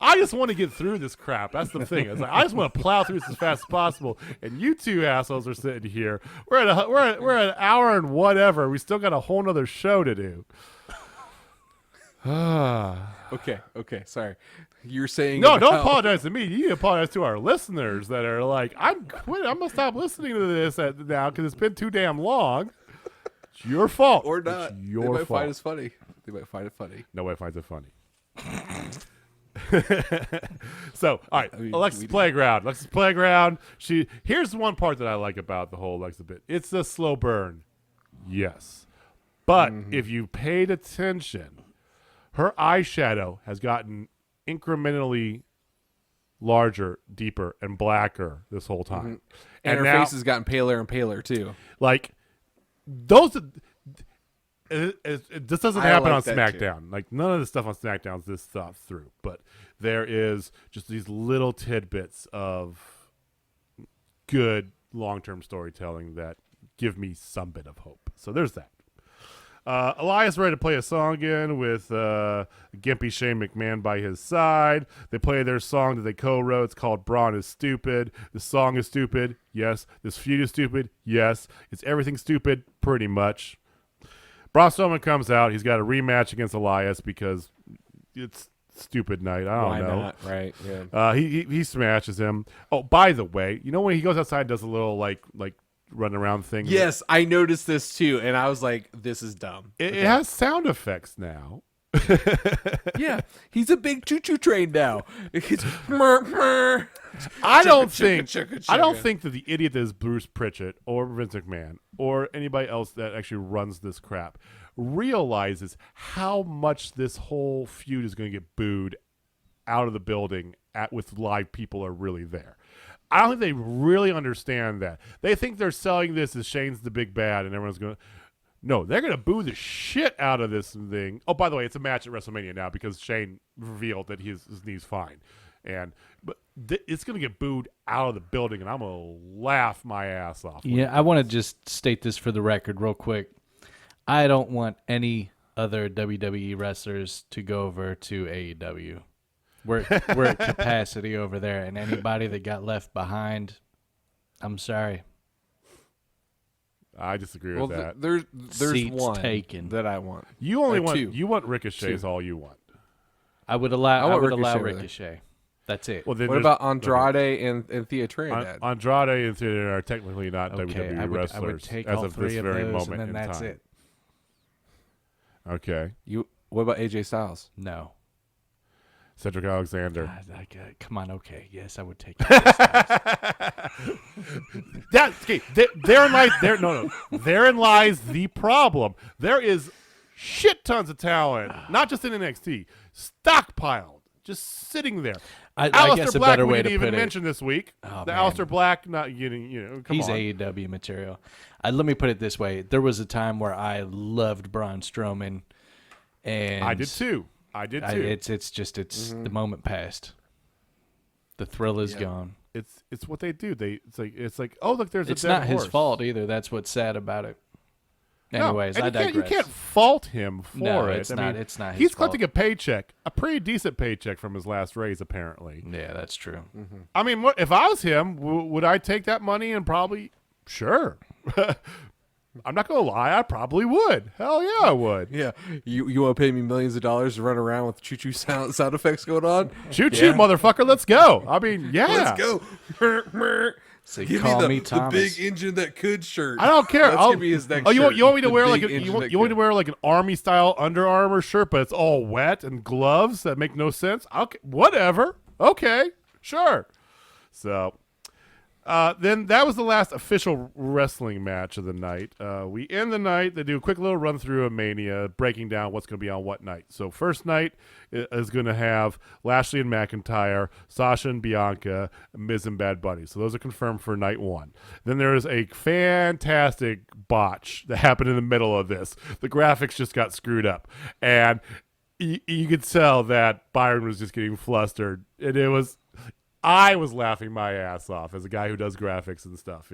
I just want to get through this crap. That's the thing. It's like I just want to plow through this as fast as possible. And you two assholes are sitting here. We're at an hour and whatever. We still got a whole nother show to do. Okay. Sorry. You're saying no. Don't apologize to me. You need to apologize to our listeners that are like, I'm quitting. I'm gonna stop listening to this now because it's been too damn long. It's your fault or not. It's your they might fault. find us funny. They might find it funny. Nobody finds it funny. So, all right, Alexa's Playground. Here's the one part that I like about the whole Alexa bit. It's a slow burn, yes, but if you paid attention, her eyeshadow has gotten incrementally larger, deeper, and blacker this whole time, and her face has gotten paler and paler too. Like those. This doesn't happen on SmackDown. Like none of the stuff on SmackDown is this stuff through, but there is just these little tidbits of good long-term storytelling that give me some bit of hope. So there's that. Elias ready to play a song again with gimpy Shane McMahon by his side. They play their song that they co-wrote. It's called Braun is Stupid. The song is stupid. Yes. This feud is stupid. Yes. It's everything stupid, pretty much. Braun Strowman comes out. He's got a rematch against Elias because it's stupid night. I don't know. Why not? Right. Yeah. He smashes him. Oh, by the way, you know when he goes outside and does a little like run around thing? Yes, I noticed this too, and I was like, this is dumb. It has sound effects now. Yeah, he's a big choo-choo train now. I don't think that the idiot that is Bruce Pritchett or Vince McMahon or anybody else that actually runs this crap realizes how much this whole feud is going to get booed out of the building with live people are really there. I don't think they really understand that. They think they're selling this as Shane's the big bad and everyone's going to... No, they're going to boo the shit out of this thing. Oh, by the way, it's a match at WrestleMania now because Shane revealed that his knee's fine. But it's going to get booed out of the building, and I'm going to laugh my ass off. Yeah, I want to just state this for the record real quick. I don't want any other WWE wrestlers to go over to AEW. We're at capacity over there, and anybody that got left behind, I'm sorry. I disagree with that. There's Seats one taken. that I want. You only want two. You want Ricochet's all you want. I would allow Ricochet. Ricochet. That's it. Well, what about Andrade and Thea Trinidad? Andrade and Thea are technically not Okay, WWE wrestlers I would take as all of three this of very those, moment and then in that's time. it. Okay. What about AJ Styles? No. Cedric Alexander. Come on, okay. Yes, I would take Therein lies the problem. There is shit tons of talent, not just in NXT, stockpiled, just sitting there. I Aleister guess Black, a better we way didn't to even put it. mention this week. Oh, the man. Aleister Black not getting, come He's on. AEW material. Let me put it this way: there was a time where I loved Braun Strowman, and I did too. It's just the moment passed. The thrill is gone. It's what they do. It's like oh look, there's It's a dead not horse. his fault either. That's what's sad about it. No, Anyways, and I you digress. can't fault him for No, it. it's not. It's not his He's fault. collecting a paycheck, a pretty decent paycheck from his last raise, apparently. Yeah, that's true. I mean, if I was him, would I take that money and probably sure. I'm not gonna lie, I probably would. Hell yeah, I would. Yeah, you want to pay me millions of dollars to run around with choo-choo sound effects going on? Choo choo, motherfucker, let's go. I mean, yeah. Let's go. So Give call me me the Thomas. big engine that could shirt. I don't care. That's I'll- gonna be his next you want shirt. me to The wear like big you engine want that me to could. wear like an army style Under Armour shirt, but it's all wet and gloves that make no sense. Okay, whatever. Okay, sure. So, then that was the last official wrestling match of the night. We end the night. They do a quick little run through of Mania, breaking down what's going to be on what night. So first night is going to have Lashley and McIntyre, Sasha and Bianca, Miz and Bad Bunny. So those are confirmed for night one. Then there is a fantastic botch that happened in the middle of this. The graphics just got screwed up, and you could tell that Byron was just getting flustered, and I was laughing my ass off as a guy who does graphics and stuff,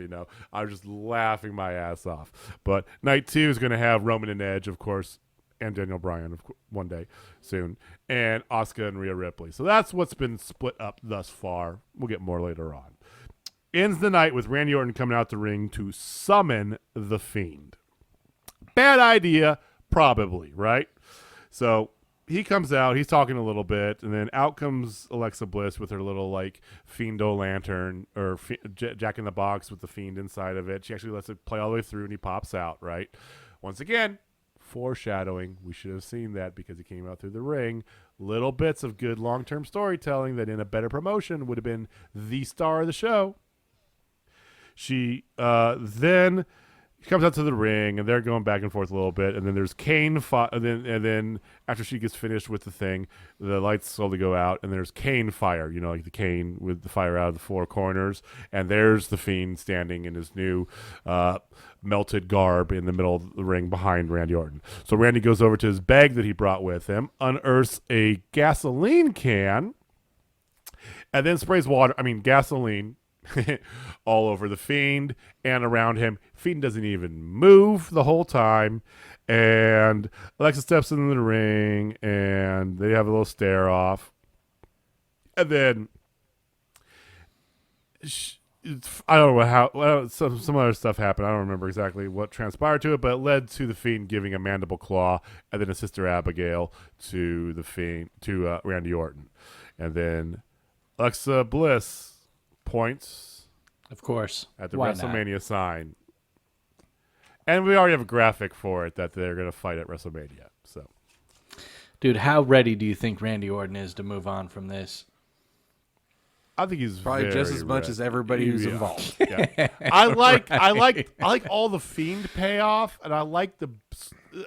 I was just laughing my ass off. But night two is going to have Roman and Edge, of course, and Daniel Bryan one day soon, and Asuka and Rhea Ripley. So that's what's been split up thus far. We'll get more later on. Ends the night with Randy Orton coming out the ring to summon the Fiend. Bad idea, probably, right? So he comes out, he's talking a little bit, and then out comes Alexa Bliss with her little, Fiendo lantern, or Jack in the Box with the Fiend inside of it. She actually lets it play all the way through, and he pops out, right? Once again, foreshadowing. We should have seen that because he came out through the ring. Little bits of good long-term storytelling that in a better promotion would have been the star of the show. She then comes out to the ring, and they're going back and forth a little bit, and then there's Kane, and then after she gets finished with the thing, the lights slowly go out, and there's Kane fire, like the Kane with the fire out of the four corners, and there's the Fiend standing in his new melted garb in the middle of the ring behind Randy Orton. So Randy goes over to his bag that he brought with him, unearths a gasoline can, and then sprays gasoline all over the Fiend and around him. Fiend doesn't even move the whole time, and Alexa steps into the ring, and they have a little stare off, and then I don't know how some other stuff happened. I don't remember exactly what transpired to it, but it led to the Fiend giving a mandible claw and then a Sister Abigail to the Fiend, to Randy Orton, and then Alexa Bliss points, Of course. at the Why WrestleMania not? sign. And we already have a graphic for it that they're going to fight at WrestleMania. So, Dude, how ready do you think Randy Orton is to move on from this? I think he's Probably very just as much ready. as everybody who's Yeah. involved. Yeah. I like all the Fiend payoff, and I like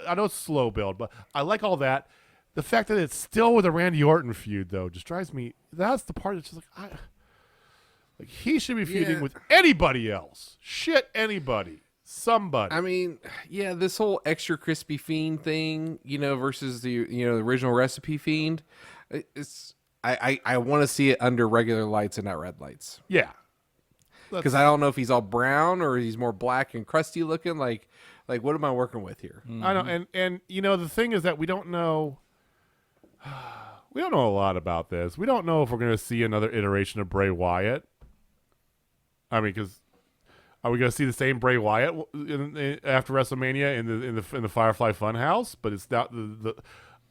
I know it's slow build, but I like all that. The fact that it's still with a Randy Orton feud, though, just drives me. That's the part that's just he should be feuding with anybody else. Shit, anybody. Somebody. I mean, yeah, this whole extra crispy Fiend thing, versus the original recipe Fiend, it's I want to see it under regular lights and not red lights, Yeah. because I don't know if he's all brown or he's more black and crusty looking. Like what am I working with here? I know, and the thing is that we don't know. We don't know a lot about this. We don't know if we're going to see another iteration of Bray Wyatt. I mean, because are we going to see the same Bray Wyatt after WrestleMania in the Firefly Funhouse? But it's not the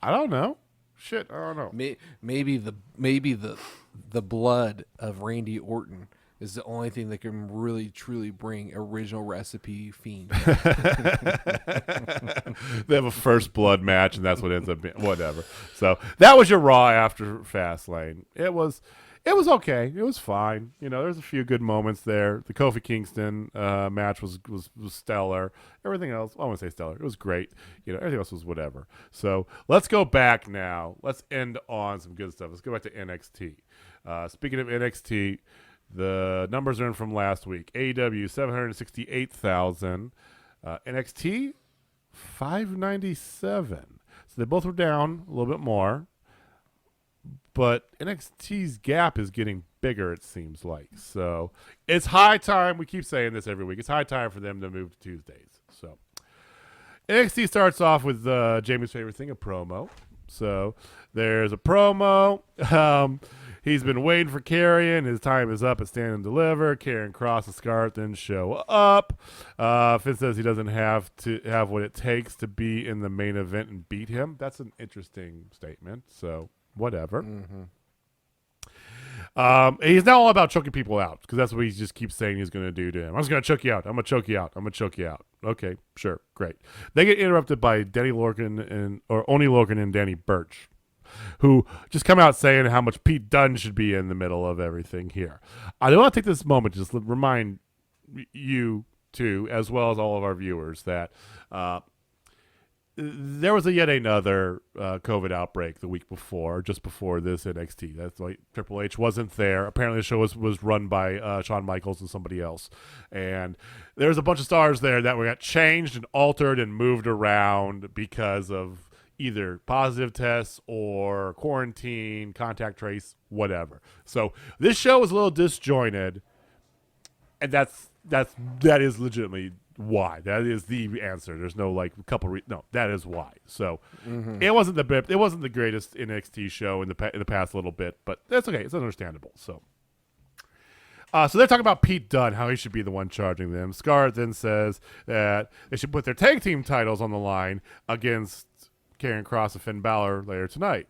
I don't know. Shit, I don't know. Maybe the blood of Randy Orton is the only thing that can really truly bring original recipe Fiend. They have a first blood match, and that's what ends up being whatever. So that was your Raw after Fastlane. It was okay. It was fine. There's a few good moments there. The Kofi Kingston match was stellar. Everything else, I won't say stellar. It was great. Everything else was whatever. So let's go back now. Let's end on some good stuff. Let's go back to NXT. Speaking of NXT, the numbers are in from last week. AEW 768,000. NXT 597. So they both were down a little bit more. But NXT's gap is getting bigger, it seems like. So it's high time. We keep saying this every week. It's high time for them to move to Tuesdays. So NXT starts off with Jamie's favorite thing, a promo. So there's a promo. He's been waiting for Karrion. His time is up at Stand and Deliver. Karrion Kross and Scarlett then show up. Finn says he doesn't have to have what it takes to be in the main event and beat him. That's an interesting statement. So whatever. He's not all about choking people out because that's what he just keeps saying he's going to do to him. I'm just going to choke you out. I'm going to choke you out. I'm going to choke you out. Okay, sure, great. They get interrupted by Danny Lorcan or Oni Lorcan and Danny Burch, who just come out saying how much Pete Dunne should be in the middle of everything here. I want to take this moment to just remind you too, as well as all of our viewers, that there was yet another COVID outbreak the week before, just before this NXT. That's why Triple H wasn't there. Apparently the show was run by Shawn Michaels and somebody else. And there's a bunch of stars there that got changed and altered and moved around because of either positive tests or quarantine, contact trace, whatever. So this show was a little disjointed, and that is legitimately why. That is the answer. There's no no, that is why. So it wasn't the greatest NXT show in the past little bit, but that's okay. It's understandable. So so they're talking about Pete Dunne, how he should be the one charging them. Scarlett then says that they should put their tag team titles on the line against Karrion Kross and Finn Balor later tonight.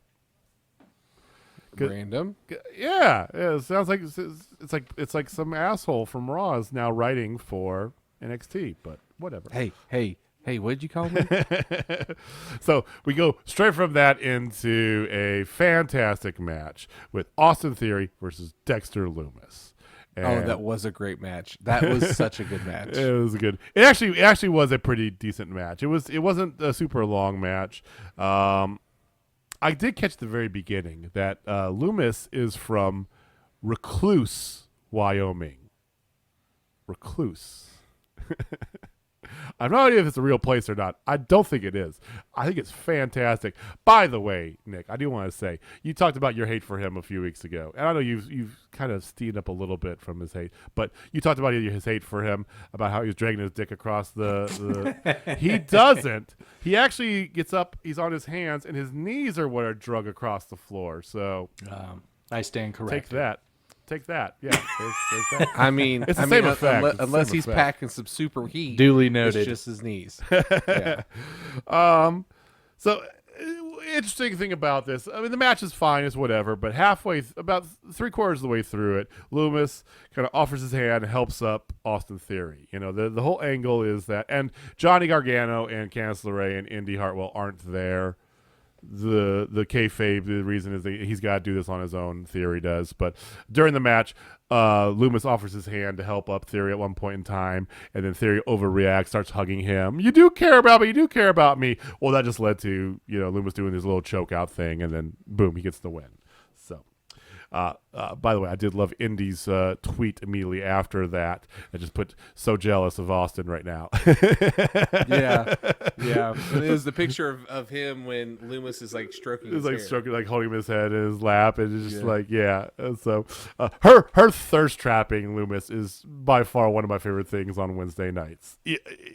Random. Yeah, it sounds like it's like some asshole from Raw is now writing for NXT, but whatever. Hey, what did you call me? So we go straight from that into a fantastic match with Austin Theory versus Dexter Lumis. And that was a great match. That was such a good match. It was good. It actually was a pretty decent match. It wasn't a super long match. I did catch the very beginning that Lumis is from Recluse, Wyoming. Recluse. I'm not sure if it's a real place or not. I don't think it is. I think it's fantastic. By the way, Nick, I do want to say, you talked about your hate for him a few weeks ago. And I know you've kind of steamed up a little bit from his hate, but you talked about his hate for him, about how he was dragging his dick across the He doesn't. He actually gets up, he's on his hands, and his knees are what are drug across the floor. So I stand corrected. Take that. Yeah. There's that. I mean, It's the same effect. Unless he's packing some super heat. Duly noted. It's just his knees. Yeah. So interesting thing about this, I mean, the match is fine, it's whatever, but about 3/4 of the way through it, Lumis kind of offers his hand, helps up Austin Theory. The whole angle is that, and Johnny Gargano and Candice LeRae and Indy Hartwell aren't there. The kayfabe, the reason is that he's got to do this on his own. Theory does, but during the match, Lumis offers his hand to help up Theory at one point in time, and then Theory overreacts, starts hugging him. You do care about me. You do care about me. Well, that just led to Lumis doing his little choke out thing, and then boom, he gets the win. So. By the way, I did love Indy's tweet immediately after that. I just put so jealous of Austin right now. Yeah. It was the picture of him when Lumis is like stroking his hair. Stroking, like holding his head in his lap, and it's just And so her thirst trapping Lumis is by far one of my favorite things on Wednesday nights,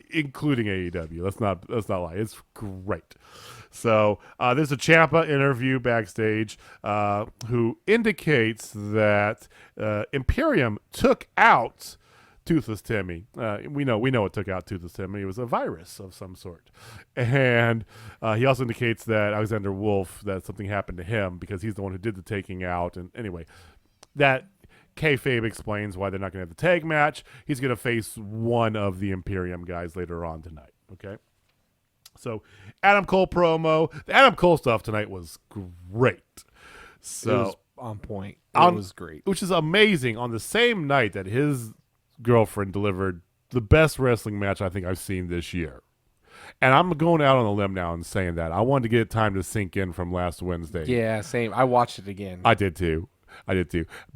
including AEW. Let's not lie, it's great. So there's a Ciampa interview backstage who indicates that Imperium took out Toothless Timmy. We know it took out Toothless Timmy. It was a virus of some sort. And he also indicates that Alexander Wolf, that something happened to him because he's the one who did the taking out. And anyway, that kayfabe explains why they're not going to have the tag match. He's going to face one of the Imperium guys later on tonight. Okay. So, Adam Cole promo. The Adam Cole stuff tonight was great. So on point. It was great. Which is amazing. On the same night that his girlfriend delivered the best wrestling match I think I've seen this year. And I'm going out on a limb now and saying that. I wanted to get time to sink in from last Wednesday. Yeah, same. I watched it again. I did too.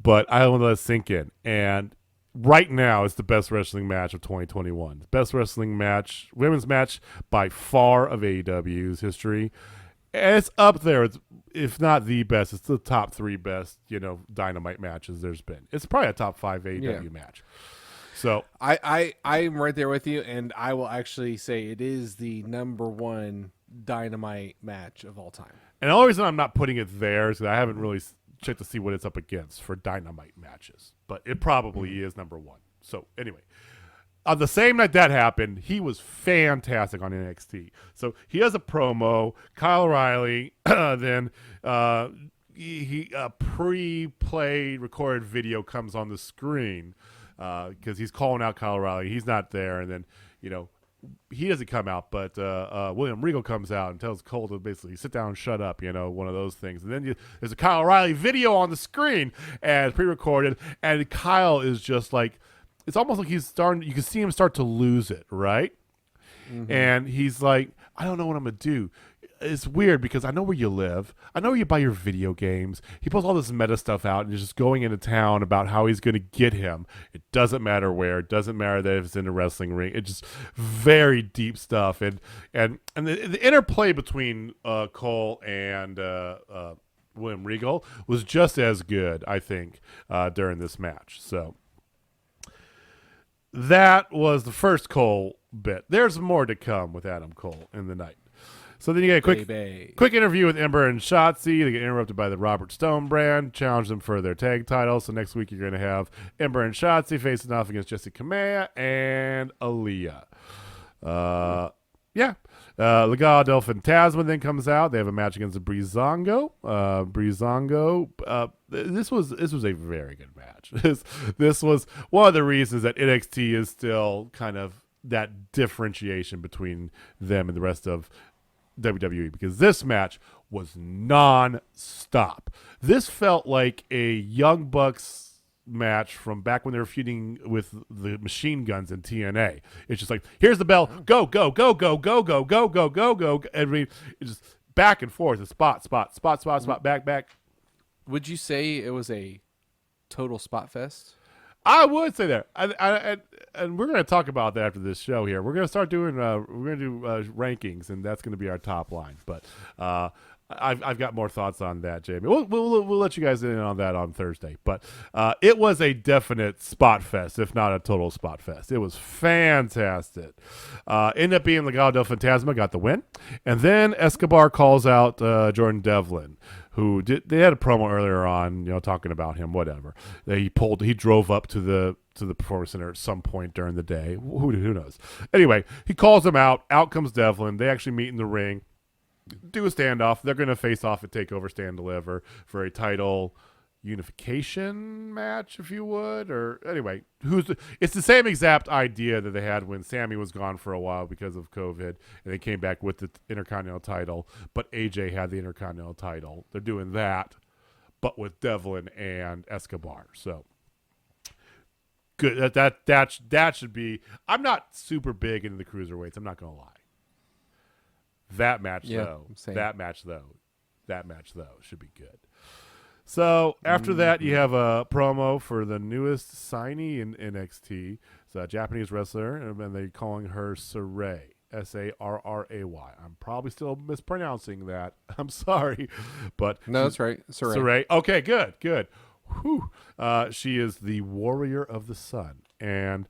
But I want to let it sink in. And right now, it's the best wrestling match of 2021. Best wrestling match, women's match by far of AEW's history. And it's up there. It's, if not the best, it's the top 3 best, Dynamite matches there's been. It's probably a top 5 AEW match. So I'm right there with you, and I will actually say it is the number 1 Dynamite match of all time. And the only reason I'm not putting it there is because I haven't really checked to see what it's up against for Dynamite matches. But it probably is number 1. So anyway, on the same night that happened, he was fantastic on NXT. So he has a promo. Kyle O'Reilly, then he pre-played recorded video comes on the screen. Because he's calling out Kyle O'Reilly. He's not there. And then, he doesn't come out, but William Regal comes out and tells Cole to basically sit down and shut up, one of those things. And then there's a Kyle O'Reilly video on the screen and pre-recorded. And Kyle is just like, it's almost like he's starting, you can see him start to lose it, right? Mm-hmm. And he's like, I don't know what I'm going to do. It's weird because I know where you live. I know where you buy your video games. He pulls all this meta stuff out and is just going into town about how he's going to get him. It doesn't matter where. It doesn't matter that if it's in a wrestling ring. It's just very deep stuff. And the interplay between Cole and William Regal was just as good, I think, during this match. So that was the first Cole bit. There's more to come with Adam Cole in the night. So then you get a quick interview with Ember and Shotzi. They get interrupted by the Robert Stone brand, challenge them for their tag titles. So next week you're going to have Ember and Shotzi facing off against Jessica Kamea and Aaliyah. Legado del Fantasma then comes out. They have a match against the Breezango. This was a very good match. This was one of the reasons that NXT is still kind of that differentiation between them and the rest of WWE, because this match was non-stop. This felt like a Young Bucks match from back when they were feuding with the Machine Guns in TNA. It's just like, here's the bell, go, go, go, go, go, go, go, go, go, go. I mean, it's just back and forth, spot, back. Would you say it was a total spot fest? I would say that, and we're going to talk about that after this show here. We're going to start doing rankings, and that's going to be our top line. But I've got more thoughts on that, Jamie. We'll let you guys in on that on Thursday. But it was a definite spot fest, if not a total spot fest. It was fantastic. Ended up being Legado del Fantasma got the win, and then Escobar calls out Jordan Devlin, who they had a promo earlier on, talking about him, whatever. He drove up to the Performance Center at some point during the day. Who knows? Anyway, he calls him out. Out comes Devlin. They actually meet in the ring, do a standoff. They're going to face off at TakeOver Stand Deliver for a title unification match, if you would. Or anyway, it's the same exact idea that they had when Sammy was gone for a while because of COVID, and they came back with the Intercontinental title, but AJ had the Intercontinental title. They're doing that, but with Devlin and Escobar. So good. That should be. I'm not super big into the cruiserweights. I'm not gonna lie. That match though should be good. So after that, you have a promo for the newest signee in NXT. It's a Japanese wrestler, and they're calling her Sarray, Sarray. I'm probably still mispronouncing that. I'm sorry, but no, that's right, Sarray. Okay, good. Whew. She is the Warrior of the Sun, and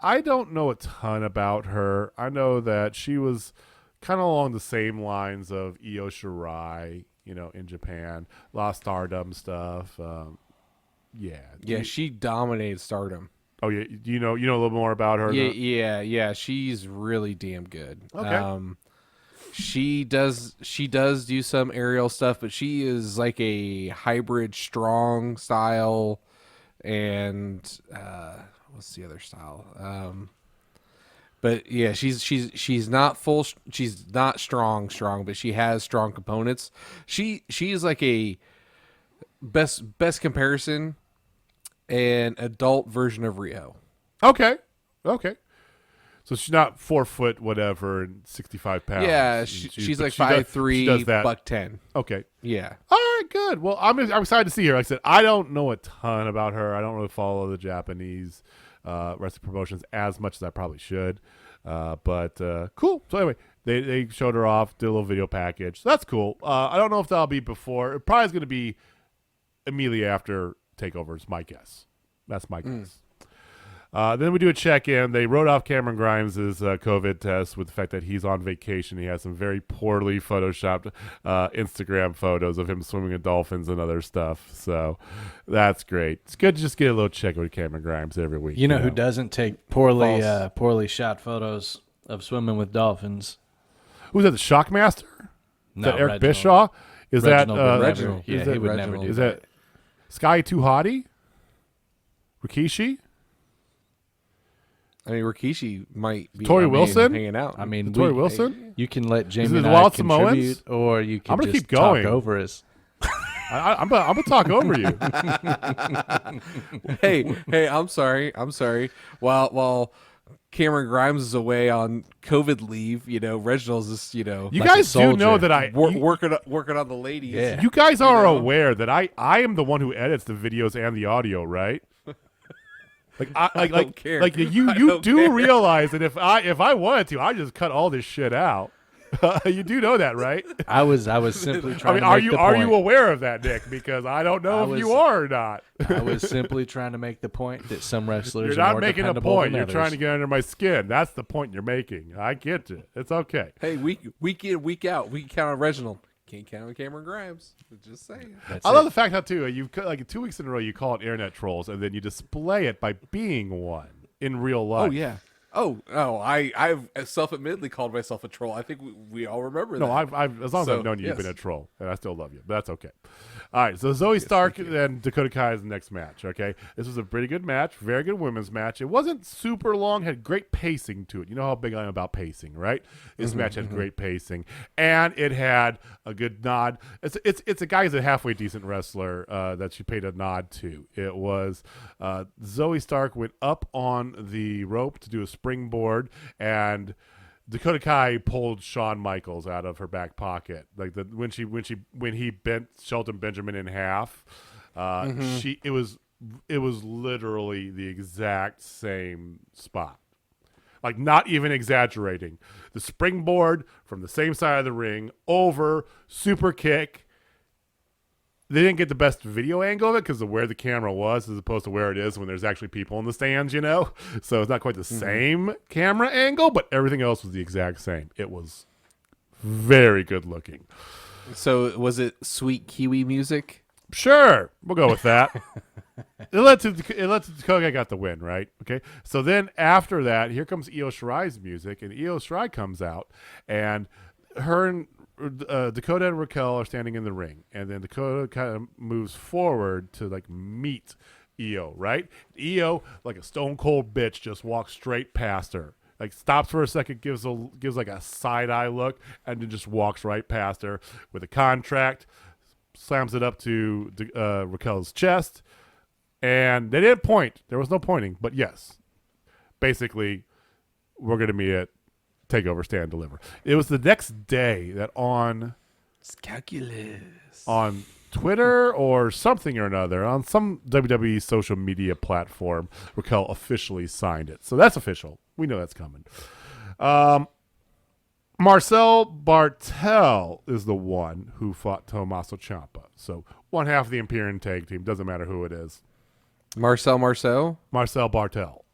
I don't know a ton about her. I know that she was kind of along the same lines of Io Shirai, in Japan, Lost Stardom stuff. She dominated Stardom. Oh yeah, you know a little more about her. Yeah. She's really damn good. Okay. She does do some aerial stuff, but she is like a hybrid strong style, and what's the other style? But yeah, she's not full. She's not strong, but she has strong components. She's like best comparison, an adult version of Rio. Okay. So she's not 4 foot whatever and 65 pounds. Yeah, she's like 5'3", she does that. $110. Okay. Yeah. All right, good. Well, I'm excited to see her. Like I said, I don't know a ton about her. I don't really follow the Japanese wrestling promotions as much as I probably should. But cool. So anyway, they showed her off, did a little video package. So that's cool. I don't know if that'll be before. It probably is going to be immediately after TakeOver is my guess. That's my guess. Then we do a check-in. They wrote off Cameron Grimes' COVID test with the fact that he's on vacation. He has some very poorly photoshopped Instagram photos of him swimming with dolphins and other stuff. So that's great. It's good to just get a little check with Cameron Grimes every week. You know who doesn't take poorly shot photos of swimming with dolphins? Who's that, the Shockmaster? Is that Eric Reginald. Bischoff? Is Reginald would that never- Reginald. Yeah, he would never do Is that. that Sky Too Hottie? Rikishi? I mean, Rikishi might be Tori Wilson? hanging out. I mean, Tori Wilson? You can let it Jamie the and I Wild contribute, Samoans? or you can I'm gonna just keep going. talk over us. I'm gonna talk over you. hey, I'm sorry. While Cameron Grimes is away on COVID leave, Reginald's just, You Like guys a do know soldier. that working on the ladies. Yeah. you guys are aware that I am the one who edits the videos and the audio, right? Like don't care. like you don't do care. realize that if I wanted to, I just cut all this shit out. You do know that, right? I was simply I trying mean, to are make you the are point. you aware of that, Nick? Because I don't know if you are or not. I was simply trying to make the point that some wrestlers You're are not more making a dependable point. than You're others. trying to get under my skin. That's the point you're making. I get it. It's okay. Hey, week in, week out, we can count on Reginald. Can't count on Cameron Grimes. Just saying. That's I it. love the fact how too you like 2 weeks in a row you call it internet trolls and then you display it by being one in real life. Oh yeah. I've self-admittedly called myself a troll. I think we all remember that. No, I've as long as So, I've known you, you've yes. been a troll, and I still love you. But that's okay. All right, so Zoe Stark and Dakota Kai is the next match. Okay, this was a pretty good match, very good women's match. It wasn't super long, had great pacing to it. You know how big I am about pacing, right? This match had great pacing, and it had a good nod. It's a guy who's a halfway decent wrestler that she paid a nod to. It was Zoe Stark went up on the rope to do a springboard, and Dakota Kai pulled Shawn Michaels out of her back pocket, like when he bent Shelton Benjamin in half. It was literally the exact same spot, like not even exaggerating. The springboard from the same side of the ring over super kick. They didn't get the best video angle of it because of where the camera was as opposed to where it is when there's actually people in the stands, So it's not quite the same camera angle, but everything else was the exact same. It was very good looking. So was it sweet Kiwi music? Sure, we'll go with that. It led to Dakota got the win, right? Okay. So then after that, here comes Io Shirai's music, and Io Shirai comes out, and her and Dakota and Raquel are standing in the ring, and then Dakota kind of moves forward to like meet Io, right? Io, like a stone cold bitch, just walks straight past her. Like stops for a second, gives like a side eye look, and then just walks right past her with a contract, slams it up to Raquel's chest, and they didn't point. There was no pointing, but yes, basically, we're gonna meet at TakeOver Stand Deliver. It was the next day that on Twitter or something or another, on some WWE social media platform, Raquel officially signed it. So that's official. We know that's coming. Marcel Bartel is the one who fought Tommaso Ciampa. So one half of the Imperium Tag Team. Doesn't matter who it is. Marcel? Marcel Bartel.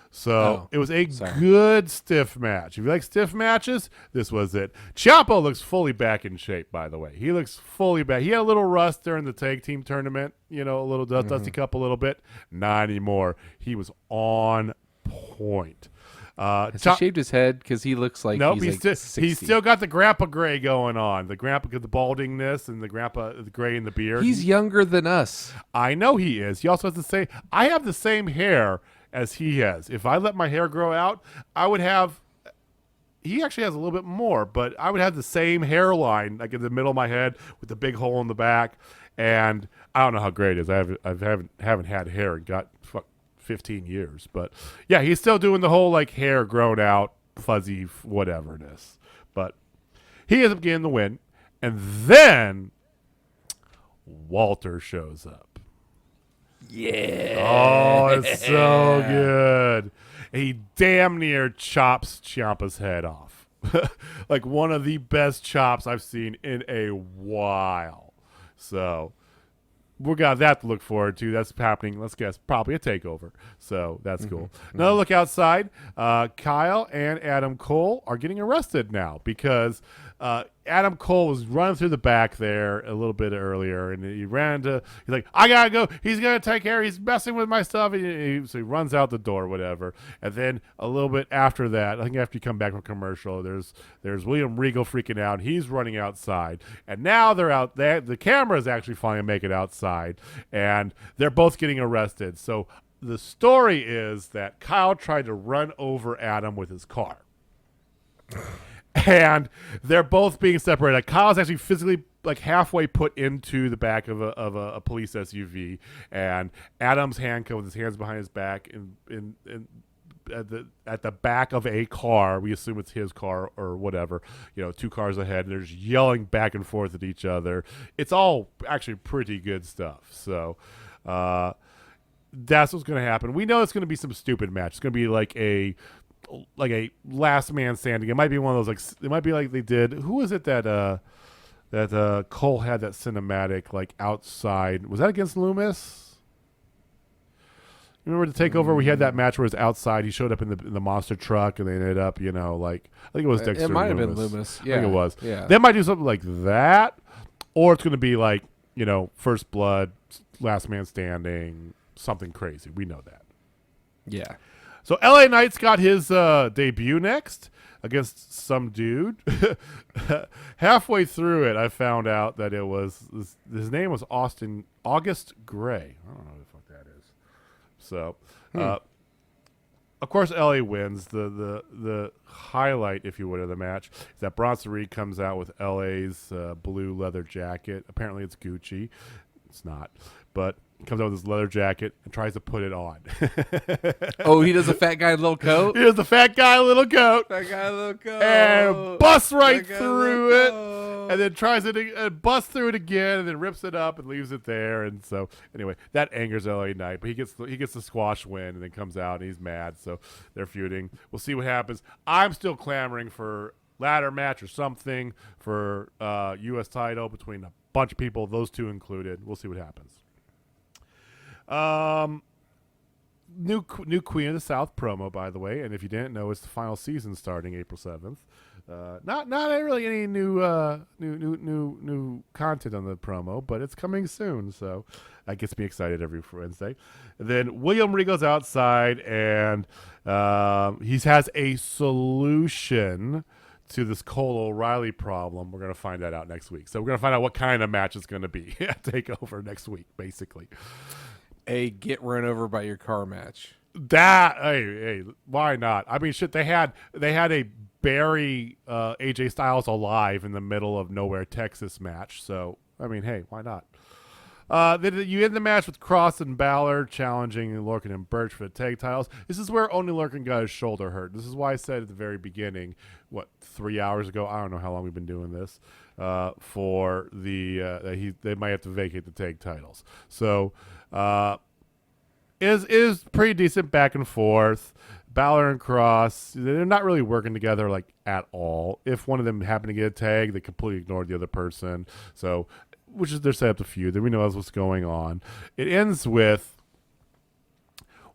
So it was a sorry. good stiff match. If you like stiff matches, this was it. Ciampa looks fully back in shape, by the way. He looks fully back. He had a little rust during the tag team tournament, a little dusty cup a little bit. Not anymore. He was on point. Has he shaved his head? Because he looks like Nope, he's like 60. he's still got the grandpa gray going on. The baldingness and the gray in the beard. He's younger than us. I know he is. He also has the same. I have the same hair as he has. If I let my hair grow out, I would have. he actually has a little bit more, but I would have the same hairline, like in the middle of my head with the big hole in the back. And I don't know how great it is. I haven't had hair in 15 years, but yeah, he's still doing the whole like hair grown out, fuzzy, whateverness. But he ends up getting the win, and then Walter shows up. Yeah. Oh, it's so good. He damn near chops Ciampa's head off. Like one of the best chops I've seen in a while. So we got that to look forward to. That's happening, let's guess, probably a takeover. So that's cool. Another look outside. Kyle and Adam Cole are getting arrested now because Adam Cole was running through the back there a little bit earlier, and he's like, I gotta go. He's gonna take care. He's messing with my stuff. So he runs out the door, whatever. And then a little bit after that, I think after you come back from commercial, there's William Regal freaking out. He's running outside, and now they're out there. The cameras actually finally make it outside, and they're both getting arrested. So the story is that Kyle tried to run over Adam with his car. And they're both being separated. Kyle's actually physically like halfway put into the back of a police SUV, and Adam's handcuffed with his hands behind his back at the back of a car. We assume it's his car or whatever. 2 cars ahead, and they're just yelling back and forth at each other. It's all actually pretty good stuff. So that's what's going to happen. We know it's going to be some stupid match. It's going to be like a last man standing. It might be one of those it might be like they did. Who was it that Cole had that cinematic like outside? Was that against Loomis? You remember the takeover? We had that match where it was outside. He showed up in the monster truck, and they ended up, I think it was Dexter. It might have been Loomis. Yeah, I think it was. Yeah, they might do something like that, or it's going to be like First Blood, Last Man Standing, something crazy. We know that. Yeah. So LA Knight's got his debut next against some dude. Halfway through it, I found out that his name was August Gray. I don't know who the fuck that is. So, of course, LA wins. The highlight, if you would, of the match is that Bronson Reed comes out with LA's blue leather jacket. Apparently, it's Gucci. It's not, but comes out with his leather jacket and tries to put it on. Oh, he does a fat guy little coat? He does the fat guy little coat. Fat guy little coat. And busts right through it. And then tries it, busts through it again, and then rips it up and leaves it there. And so, anyway, that angers LA Knight. But he gets the squash win, and then comes out, and he's mad. So they're feuding. We'll see what happens. I'm still clamoring for ladder match or something for U.S. title between a bunch of people, those two included. We'll see what happens. New Queen of the South promo, by the way, and if you didn't know, it's the final season starting April 7th. Not really any new content on the promo, but it's coming soon, so that gets me excited every Wednesday. And then William Regal's outside, and he has a solution to this Cole O'Reilly problem. We're going to find that out next week. So we're going to find out what kind of match it's going to be. Take over next week, basically. A get run over by your car match. Hey, why not? I mean, shit, they had a bury AJ Styles alive in the middle of nowhere Texas match. So, I mean, hey, why not? Then you end the match with Cross and Balor challenging Lorcan and Birch for the tag titles. This is where only Lorcan got his shoulder hurt. This is why I said at the very beginning, 3 hours ago? I don't know how long we've been doing this. For the they might have to vacate the tag titles. So is pretty decent back and forth. Balor and Cross, they're not really working together like at all. If one of them happened to get a tag, they completely ignored the other person. So, which is their setup to feud. Then we know what's going on. It ends with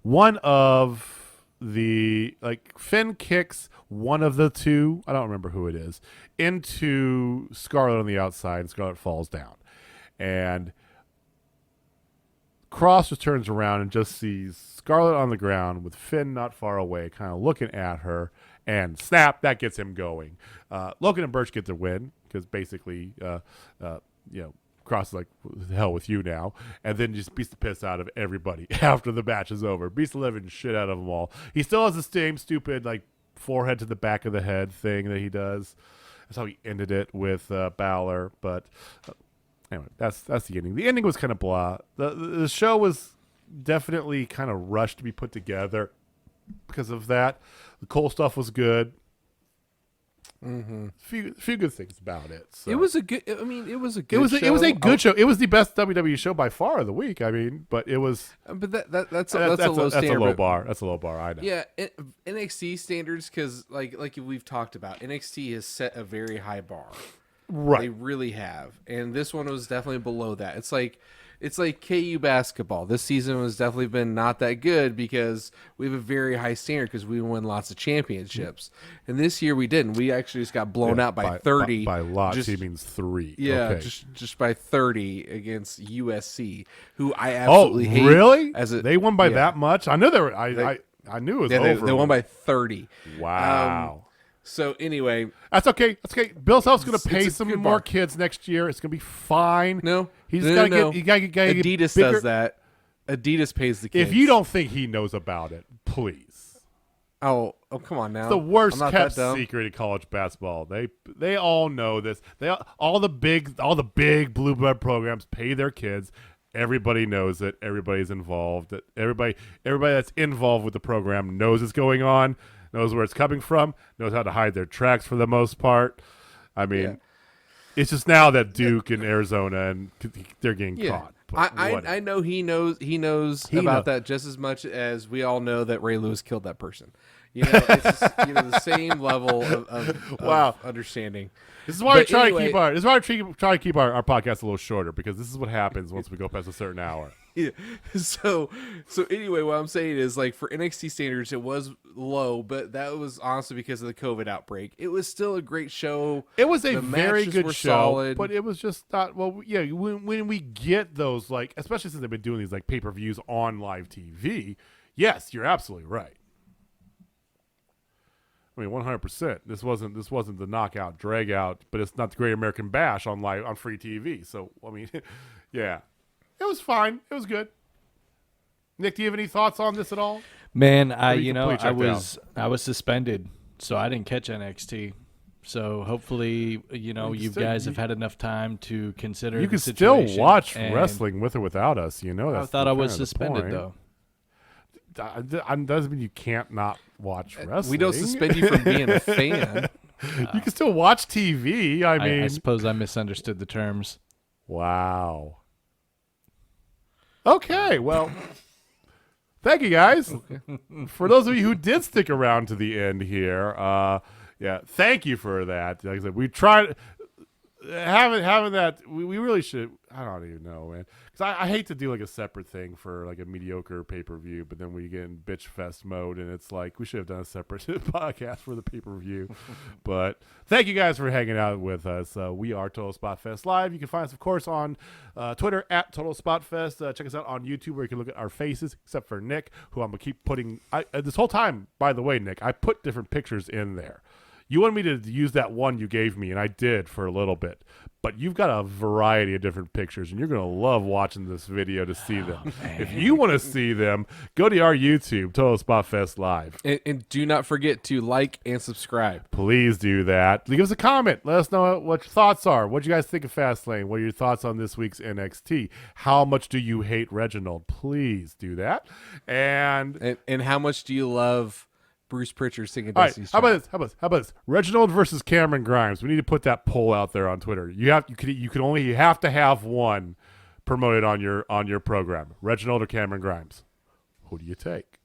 one of the Finn kicks one of the two, I don't remember who it is, into Scarlett on the outside, and Scarlett falls down. And Cross just turns around and just sees Scarlett on the ground with Finn not far away, kind of looking at her, and snap, that gets him going. Logan and Birch get the win because basically, Cross is like, the hell with you now, and then just beats the piss out of everybody after the match is over. Beats the living shit out of them all. He still has the same stupid forehead to the back of the head thing that he does. That's how he ended it with Balor. But anyway, that's the ending. The ending was kind of blah. The show was definitely kind of rushed to be put together because of that. The Cole stuff was good. Mm-hmm. Few good things about it. So. It was a good. I mean, it was a good. It was a good show. It was the best WWE show by far of the week. I mean, but it was. But that's a low standard. That's a low bar. That's a low bar. I know. Yeah, NXT standards, because like we've talked about, NXT has set a very high bar. Right. They really have, and this one was definitely below that. It's like KU basketball. This season has definitely been not that good because we have a very high standard because we won lots of championships. And this year we didn't. We actually just got blown out by 30. By lots, he means 3. Yeah, okay. just by 30 against USC, who I absolutely hate. Really? They won by that much? I knew they were. I knew it was over. They won by 30. Wow. So anyway, that's okay. That's okay. Bill Self's going to pay it's a some good more bar. kids next year. It's going to be fine. No, he's got to get. You got to get. Adidas bigger. does that. Adidas pays the kids. If you don't think he knows about it, please. Oh, come on now. It's the worst I'm not kept that dumb. secret in college basketball. They all know this. All the big blue blood programs pay their kids. Everybody knows it. Everybody's involved. Everybody that's involved with the program knows what's going on. Knows where it's coming from, knows how to hide their tracks for the most part. I mean, It's just now that Duke and Arizona and they're getting caught. I know he knows about that just as much as we all know that Ray Lewis killed that person. You know, it's just, the same level of understanding. This is why we try to keep our podcast a little shorter, because this is what happens once we go past a certain hour. Yeah. So anyway, what I'm saying is, like, for NXT standards, it was low, but that was honestly because of the COVID outbreak. It was still a great show. It was a The very matches good were show, solid. but it was just not. Well, yeah, when we get those, like, especially since they've been doing these like pay-per-views on live TV, yes, you're absolutely right. I mean, 100%. This wasn't the knockout drag out, but it's not the Great American Bash on free TV. So I mean, yeah. It was fine. It was good. Nick, do you have any thoughts on this at all? Man, I was suspended, so I didn't catch NXT. So hopefully, you guys have had enough time to consider. You the can situation, still watch and wrestling with or without us. I thought I was suspended though. That doesn't mean you can't not watch wrestling. We don't suspend you from being a fan. You can still watch TV. I suppose I misunderstood the terms. Wow. Okay, well, thank you guys. For those of you who did stick around to the end here, thank you for that. Like I said, we tried having that. We really should. I don't even know, man, because I hate to do like a separate thing for like a mediocre pay-per-view, but then we get in bitch fest mode, and it's like we should have done a separate podcast for the pay-per-view. But thank you guys for hanging out with us. We are Total Spotfest Live. You can find us, of course, on Twitter at Total Spotfest. Check us out on YouTube, where you can look at our faces, except for Nick, who I'm gonna keep putting. This whole time, by the way, Nick, I put different pictures in there. You wanted me to use that one you gave me, and I did for a little bit. But you've got a variety of different pictures, and you're going to love watching this video to see them. If you want to see them, go to our YouTube, Total Spotfest Live. And do not forget to like and subscribe. Please do that. Leave us a comment. Let us know what your thoughts are. What do you guys think of Fastlane? What are your thoughts on this week's NXT? How much do you hate Reginald? Please do that. And how much do you love Bruce Pritchard singing all right, Destiny's how Child? about this? Reginald versus Cameron Grimes. We need to put that poll out there on Twitter. You have to have one promoted on your program. Reginald or Cameron Grimes. Who do you take?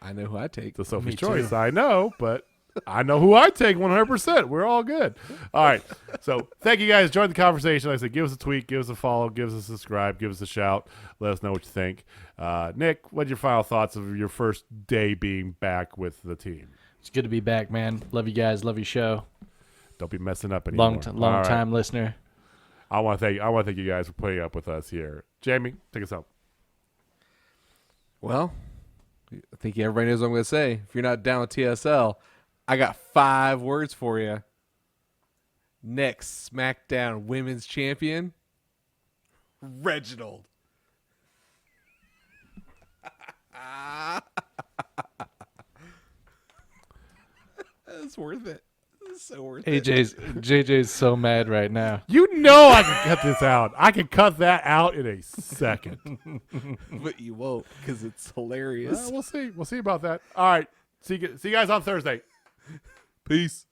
I know who I take. It's a Sophie's choice. I know, but I know who I take 100%. We're all good. All right. So thank you guys. Join the conversation. Like I said, give us a tweet, give us a follow, give us a subscribe, give us a shout. Let us know what you think. Nick, what's your final thoughts of your first day being back with the team? It's good to be back, man. Love you guys. Love your show. Don't be messing up anymore. Long time listener. I want to thank you guys for putting up with us here. Jamie, take us out. Well, I think everybody knows what I'm going to say. If you're not down with TSL, I got 5 words for you. Next SmackDown Women's Champion, Reginald. It's worth it. It's so worth it. JJ's so mad right now. You know I can cut this out. I can cut that out in a second. But you won't because it's hilarious. We'll see. We'll see about that. All right. See you guys on Thursday. Peace.